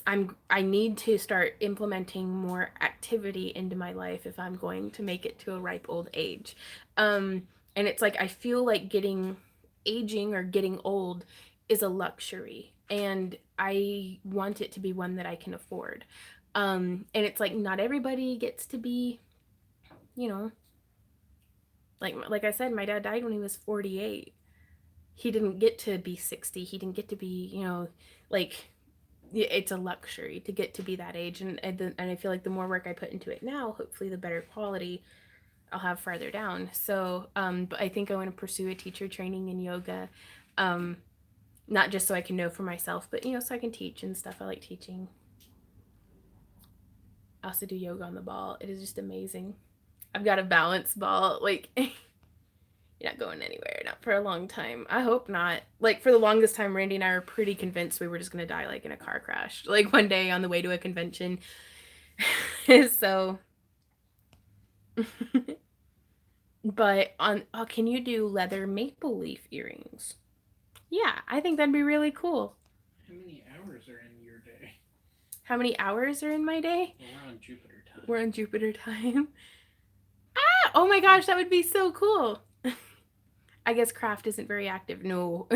S1: I need to start implementing more activity into my life if I'm going to make it to a ripe old age. And it's like I feel like getting aging or getting old is a luxury, and I want it to be one that I can afford. And it's like not everybody gets to be, you know, like I said, my dad died when he was 48. He didn't get to be 60. He didn't get to be, like it's a luxury to get to be that age. And I feel like the more work I put into it now, hopefully the better quality I'll have farther down. So, but I think I want to pursue a teacher training in yoga. Um, Not just so I can know for myself, but so I can teach and stuff. I like teaching. I also do yoga on the ball. It is just amazing. I've got a balance ball. Like you're not going anywhere, not for a long time. I hope not. Like for the longest time, Randy and I were pretty convinced we were just gonna die like in a car crash, like one day on the way to a convention. So, but can you do leather maple leaf earrings? Yeah, I think that'd be really cool.
S2: How many hours are in your day?
S1: How many hours are in my day?
S2: Well, we're on Jupiter time.
S1: We're on Jupiter time. Ah! Oh my gosh, that would be so cool. I guess craft isn't very active. No,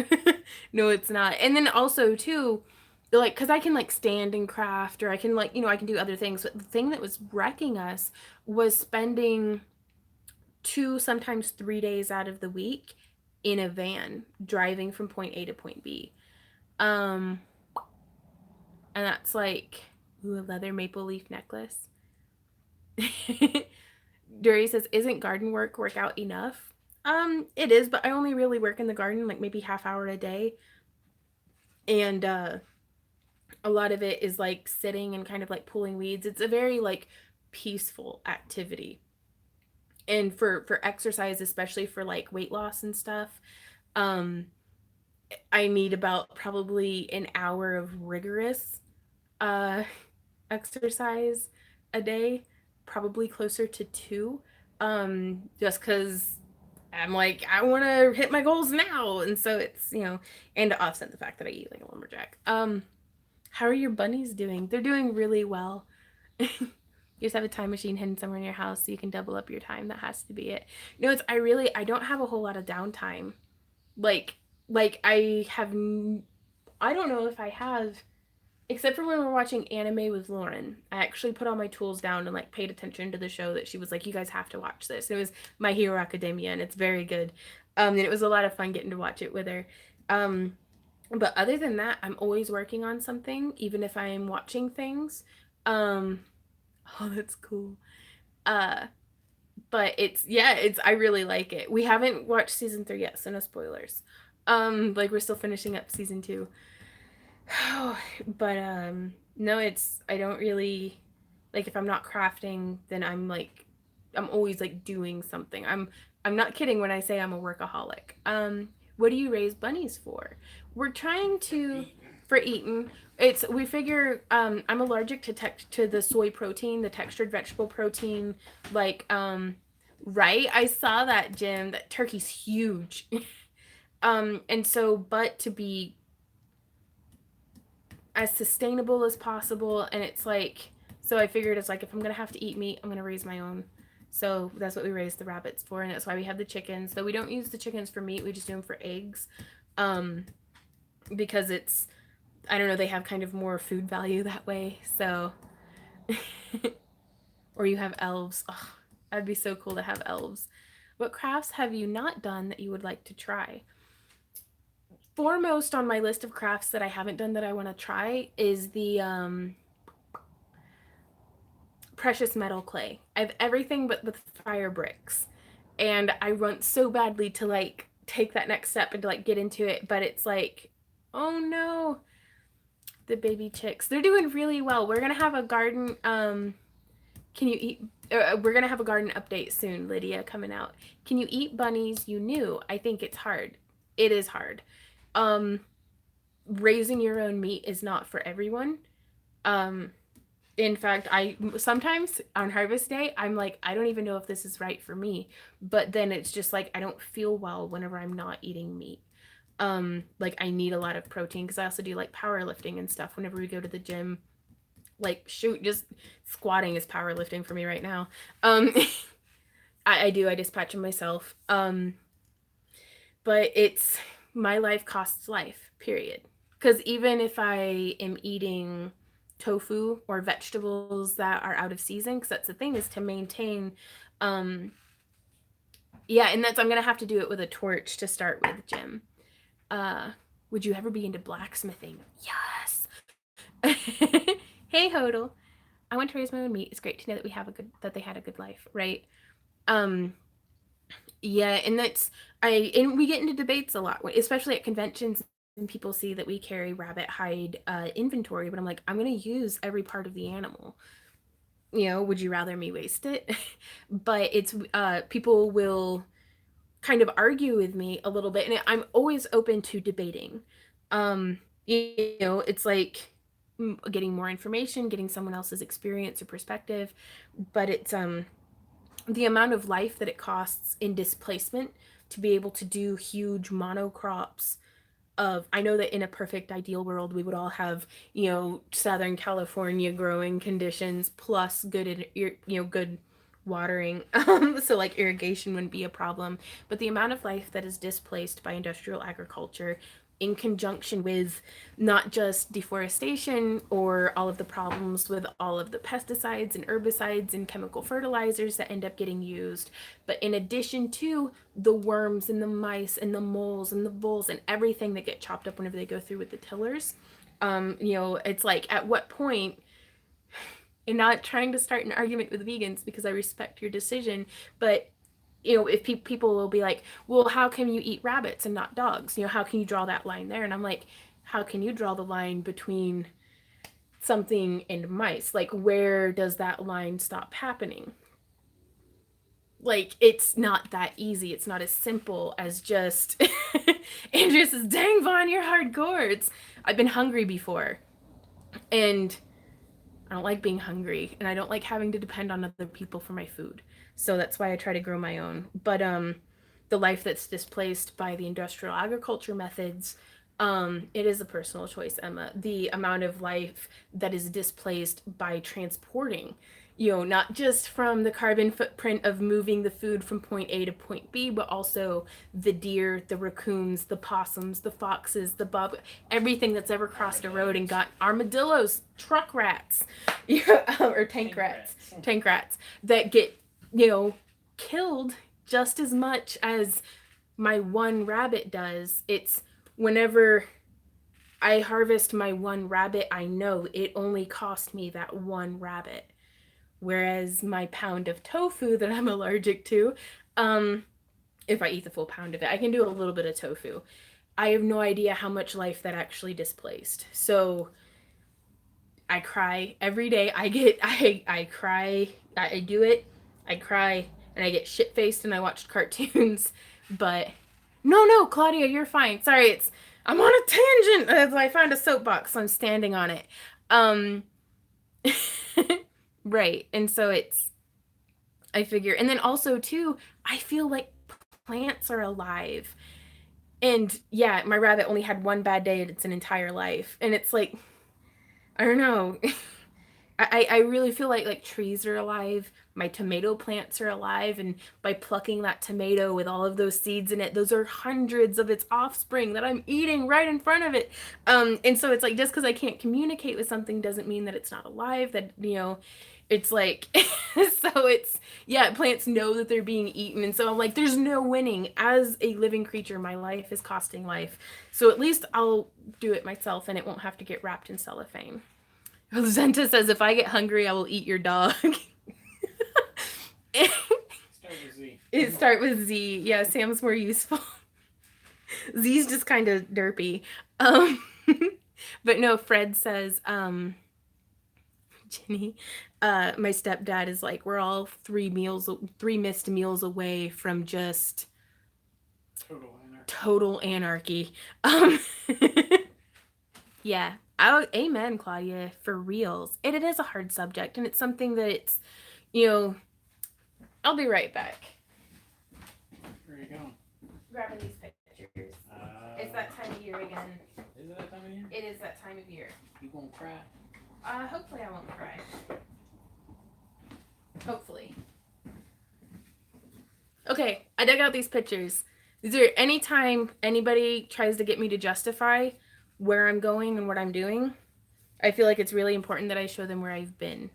S1: no, it's not. And then also too, like, cause I can like stand and craft, or I can like, I can do other things. But the thing that was wrecking us was spending 2, sometimes 3 days out of the week in a van driving from point A to point B. Um, and that's like, ooh, a leather maple leaf necklace. Dury says, "Isn't garden workout enough?" It is, but I only really work in the garden like maybe half hour a day. And a lot of it is like sitting and kind of like pulling weeds. It's a very like peaceful activity. And for exercise, especially for like weight loss and stuff, um I need about probably an hour of rigorous uh exercise a day, probably closer to 2, just cuz I'm like I want to hit my goals now, and so it's, and to offset the fact that I eat like a lumberjack. How are your bunnies doing? They're doing really well. You just have a time machine hidden somewhere in your house so you can double up your time. That has to be it. It's I don't have a whole lot of downtime. Like I have I don't know if I have, except for when we're watching anime with Lauren. I actually put all my tools down and like paid attention to the show that she was like, you guys have to watch this. It was My Hero Academia, and it's very good. And it was a lot of fun getting to watch it with her. Um but other than that, I'm always working on something, even if I am watching things. Um oh, that's cool. Uh but it's I really like it. We haven't watched season 3 yet, so no spoilers. Like we're still finishing up season 2. But no, I don't really, like, if I'm not crafting, then I'm always like doing something. I'm not kidding when I say I'm a workaholic. What do you raise bunnies for? We're trying to for eating. We figure I'm allergic to the soy protein, the textured vegetable protein, like right? I saw that, Jim. That turkey's huge. And so, but to be as sustainable as possible, and it's like, so I figured it's like if I'm gonna have to eat meat, I'm gonna raise my own. So that's what we raise the rabbits for, and that's why we have the chickens. So we don't use the chickens for meat, we just do them for eggs. Because it's, I don't know, they have kind of more food value that way. So or you have elves. Oh, that'd be so cool to have elves. What crafts have you not done that you would like to try? Foremost on my list of crafts that I haven't done that I want to try is the precious metal clay. I have everything but the fire bricks, and I want so badly to like take that next step and to like get into it, but it's like Oh no. The baby chicks. They're doing really well. We're gonna have a garden. Can you eat? We're gonna have a garden update soon, Lydia, coming out. Can you eat bunnies? You knew. I think it's hard. It is hard. Um, Raising your own meat is not for everyone. Um, in fact, I sometimes on harvest day, I'm like, I don't even know if this is right for me. But then it's just like I don't feel well whenever I'm not eating meat. Like I need a lot of protein because I also do like powerlifting and stuff whenever we go to the gym. Like shoot, just squatting is powerlifting for me right now. um I dispatch them myself. But it's my life costs life, period. Because even if I am eating tofu or vegetables that are out of season, because that's the thing, is to maintain um yeah, and that's I'm gonna have to do it with a torch to start with, Jim. uh would you ever be into blacksmithing? Yes. Hey Hodel, I want to raise my own meat. It's great to know that we have a good that they had a good life, right? um Yeah, and and we get into debates a lot, especially at conventions, and people see that we carry rabbit hide inventory, but I'm like, I'm gonna use every part of the animal. Would you rather me waste it? But it's people will kind of argue with me a little bit, and I'm always open to debating. It's like getting more information, getting someone else's experience or perspective, but it's the amount of life that it costs in displacement to be able to do huge monocrops of I know that in a perfect ideal world we would all have, Southern California growing conditions plus good watering. So like irrigation wouldn't be a problem, but the amount of life that is displaced by industrial agriculture in conjunction with not just deforestation or all of the problems with all of the pesticides and herbicides and chemical fertilizers that end up getting used, but in addition to the worms and the mice and the moles and the voles and everything that get chopped up whenever they go through with the tillers. It's like at what point, and not trying to start an argument with vegans because I respect your decision, but if people will be like, well, how can you eat rabbits and not dogs? How can you draw that line there? And I'm like, how can you draw the line between something and mice? Like, where does that line stop happening? Like, it's not that easy. It's not as simple as just Andrea says, dang, Vaughn, you're hardcore. I've been hungry before, and I don't like being hungry, and I don't like having to depend on other people for my food. So that's why I try to grow my own. But the life that's displaced by the industrial agriculture methods, it is a personal choice, Emma. The amount of life that is displaced by transporting, not just from the carbon footprint of moving the food from point A to point B, but also the deer, the raccoons, the possums, the foxes, the bob, everything that's ever crossed a road and got armadillos, truck rats, or tank rats that get, killed just as much as my one rabbit does. It's whenever I harvest my one rabbit, I know it only cost me that one rabbit. Whereas my pound of tofu that I'm allergic to, if I eat the full pound of it, I can do a little bit of tofu. I have no idea how much life that actually displaced. So I cry every day. I cry. I do it. I cry and I get shit faced and I watch cartoons. But no, Claudia, you're fine. Sorry, I'm on a tangent. I found a soapbox, so I'm standing on it. Um, right, and so I figure, and then also too, I feel like plants are alive. And yeah, my rabbit only had one bad day in its entire life, and it's like I don't know. I really feel like trees are alive. My tomato plants are alive, and by plucking that tomato with all of those seeds in it, those are hundreds of its offspring that I'm eating right in front of it. And so it's like just because I can't communicate with something doesn't mean that it's not alive. That it's like so it's yeah, plants know that they're being eaten, and so I'm like, there's no winning. As a living creature, my life is costing life. So at least I'll do it myself, and it won't have to get wrapped in cellophane. Zenta says, if I get hungry, I will eat your dog.
S2: Start with Z.
S1: It start with Z. Yeah, Sam's more useful. Z's just kind of derpy. Um, but no, Fred says, Jenny, my stepdad is like, we're all 3 missed meals away from just total anarchy. Um, yeah. Amen, Claudia, for reals. It is a hard subject, and it's something that it's, I'll be right back.
S2: Where are you going?
S1: Grabbing these pictures. It's that time of year again.
S2: Is it that time of year?
S1: It is that time of year.
S2: You gonna cry?
S1: Hopefully I won't cry. Hopefully. Okay, I dug out these pictures. These are anytime anybody tries to get me to justify where I'm going and what I'm doing, I feel like it's really important that I show them where I've been.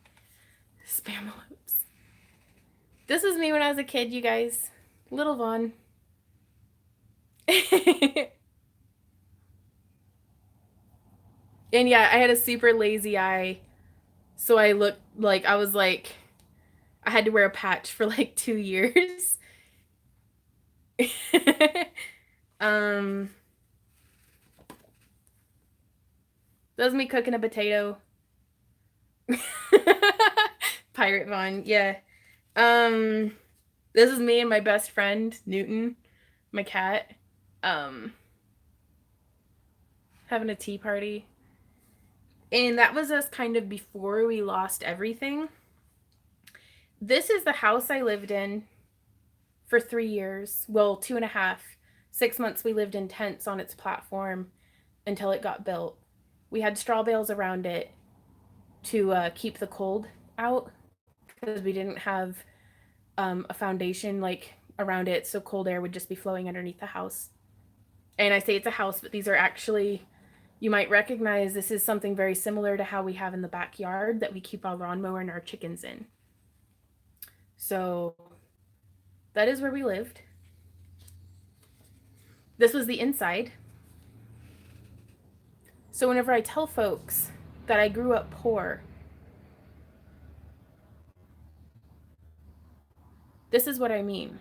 S1: Spamalopes. This was me when I was a kid, you guys. Little Vaughn. And yeah, I had a super lazy eye. So I looked like I was like, I had to wear a patch for like 2 years. That was me cooking a potato. Pirate Vaughn, yeah. This is me and my best friend, Newton, my cat. Having a tea party. And that was us kind of before we lost everything. This is the house I lived in for 3 years. Well, 2.5. 6 months we lived in tents on its platform until it got built. We had straw bales around it to keep the cold out because we didn't have a foundation like around it, so cold air would just be flowing underneath the house. And I say it's a house, but these are actually, you might recognize this is something very similar to how we have in the backyard that we keep our lawnmower and our chickens in. So that is where we lived. This was the inside. So whenever I tell folks that I grew up poor, this is what I mean.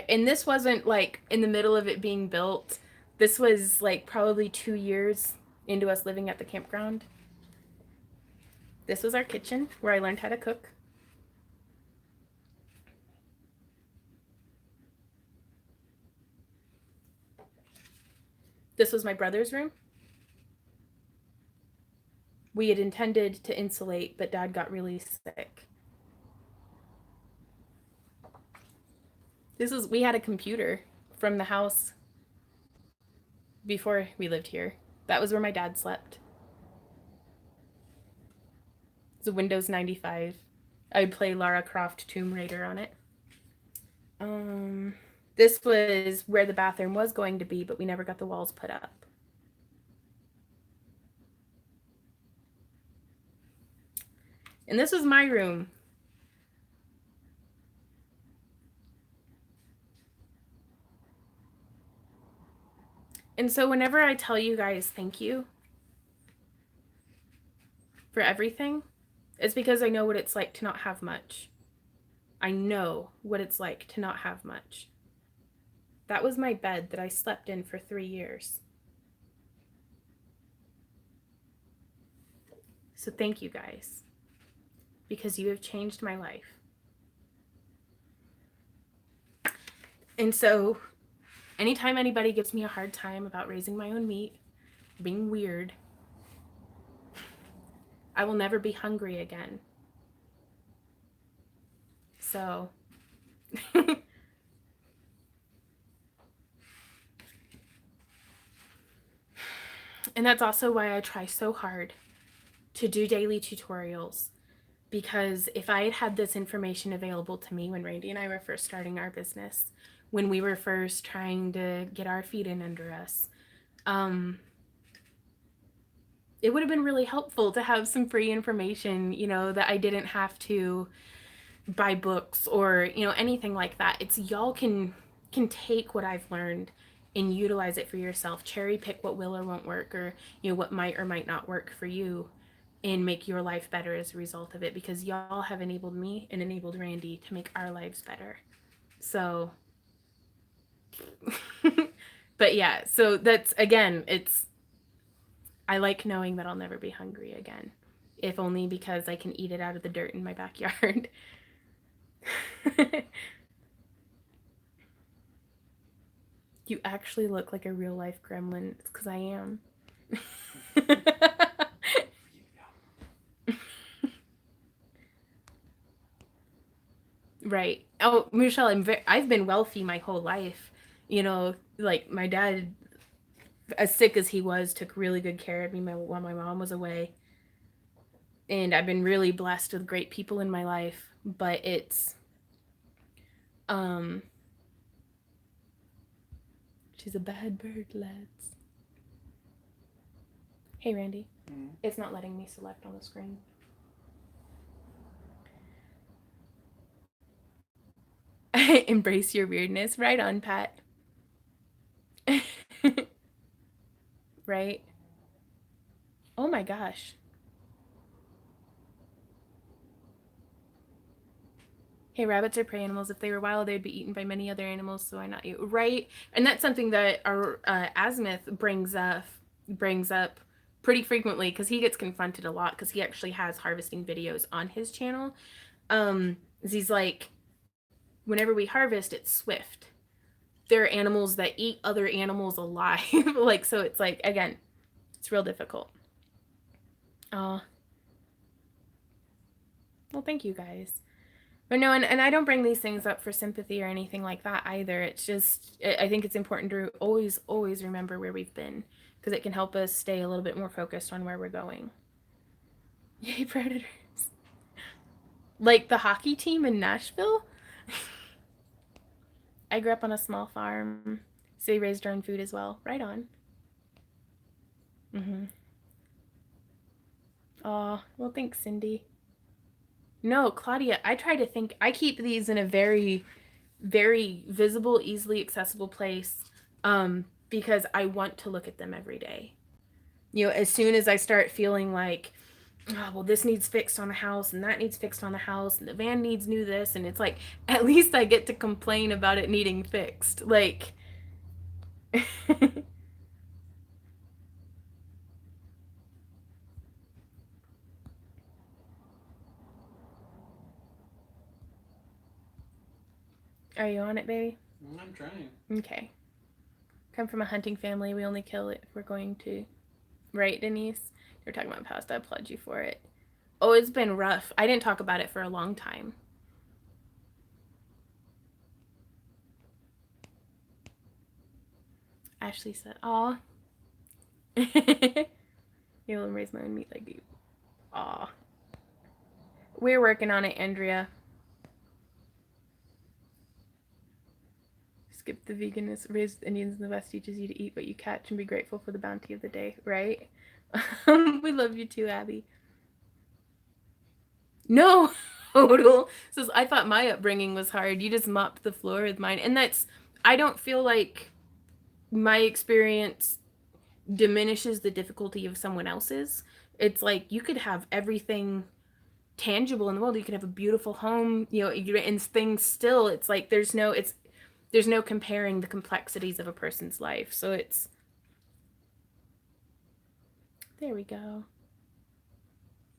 S1: And this wasn't like in the middle of it being built. This was like probably 2 years into us living at the campground. This was our kitchen where I learned how to cook. This was my brother's room. We had intended to insulate, but Dad got really sick. We had a computer from the house before we lived here. That was where my dad slept. It's a Windows 95. I'd play Lara Croft Tomb Raider on it. This was where the bathroom was going to be, but we never got the walls put up. And this was my room. And so whenever I tell you guys thank you for everything, it's because I know what it's like to not have much. I know what it's like to not have much. That was my bed that I slept in for 3 years. So thank you guys, because you have changed my life. And so anytime anybody gives me a hard time about raising my own meat, being weird, I will never be hungry again. So and that's also why I try so hard to do daily tutorials, because if I had had this information available to me when Randy and I were first starting our business, when we were first trying to get our feet in under us, it would have been really helpful to have some free information, that I didn't have to buy books or, anything like that. It's y'all can take what I've learned and utilize it for yourself. Cherry pick what will or won't work, or, what might or might not work for you, and make your life better as a result of it, because y'all have enabled me and enabled Randy to make our lives better. So, but yeah, so that's, again, I like knowing that I'll never be hungry again, if only because I can eat it out of the dirt in my backyard. You actually look like a real life gremlin. It's because I am. Right. Oh, Michelle, I've been wealthy my whole life. You know, like my dad, as sick as he was, took really good care of me while my mom was away. And I've been really blessed with great people in my life. But um, she's a bad bird, lads. Hey, Randy. It's not letting me select on the screen. Embrace your weirdness. Right on, Pat. Right? Oh my gosh. Hey, rabbits are prey animals. If they were wild, they'd be eaten by many other animals, so why not you? Right? And that's something that our Azimuth brings up pretty frequently because he gets confronted a lot because he actually has harvesting videos on his channel. He's like, whenever we harvest, it's swift. There are animals that eat other animals alive. Like, so it's like, again, it's real difficult. Oh, well, thank you guys. But no, and I don't bring these things up for sympathy or anything like that either. It's just, I think it's important to always remember where we've been because it can help us stay a little bit more focused on where we're going. Yay, Predators. Like the hockey team in Nashville? I grew up on a small farm, so we raised our own food as well. Right on. Mm-hmm. Oh, well, thanks, Cindy. No, Claudia, I try to think, I keep these in a very visible, easily accessible place because I want to look at them every day. You know, as soon as I start feeling like, oh, well, this needs fixed on the house and that needs fixed on the house and the van needs new this, and it's like, at least I get to complain about it needing fixed. Like, are you on it, baby?
S2: I'm trying.
S1: Okay. Come from a hunting family. We only kill it if we're going to. Right, Denise? You're talking about past. I applaud you for it. Oh, it's been rough. I didn't talk about it for a long time. Ashley said, "Aw." You'll raise my own meat like you. Aw. We're working on it, Andrea. Skip the veganist. Raised Indians in the West teaches you to eat what you catch and be grateful for the bounty of the day, right? We love you too, Abby. No, total. Says, I thought my upbringing was hard. You just mopped the floor with mine. And I don't feel like my experience diminishes the difficulty of someone else's. It's like you could have everything tangible in the world. You could have a beautiful home, you know, and things still, it's like there's no comparing the complexities of a person's life. So there we go.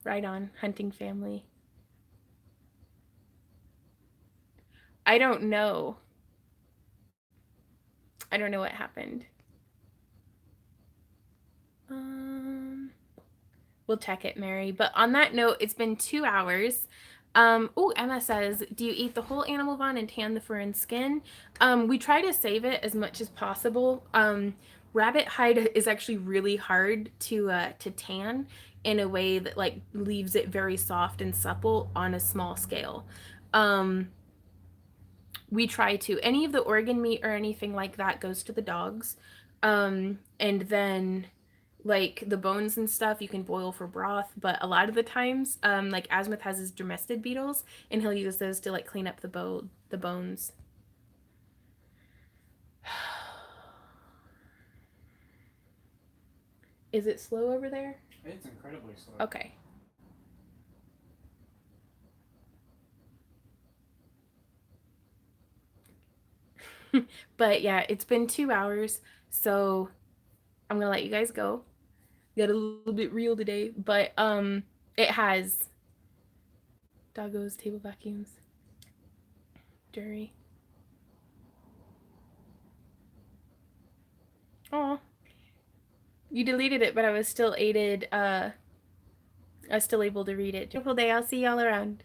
S1: Right on, hunting family. I don't know. I don't know what happened. We'll check it, Mary. But on that note, it's been 2 hours. Oh, Emma says, do you eat the whole animal von and tan the fur and skin? We try to save it as much as possible. Rabbit hide is actually really hard to tan in a way that like leaves it very soft and supple on a small scale. We try to. Any of the organ meat or anything like that goes to the dogs. And then like the bones and stuff you can boil for broth, but a lot of the times like Asmith has his dermestid beetles and he'll use those to like clean up the bones. Is it slow over there?
S2: It's incredibly slow.
S1: Okay. But yeah, it's been 2 hours, so I'm gonna let you guys go. Got a little bit real today, but it has doggos, table vacuums, jury. Oh, you deleted it, but I was still able to read it. Beautiful day. I'll see y'all around.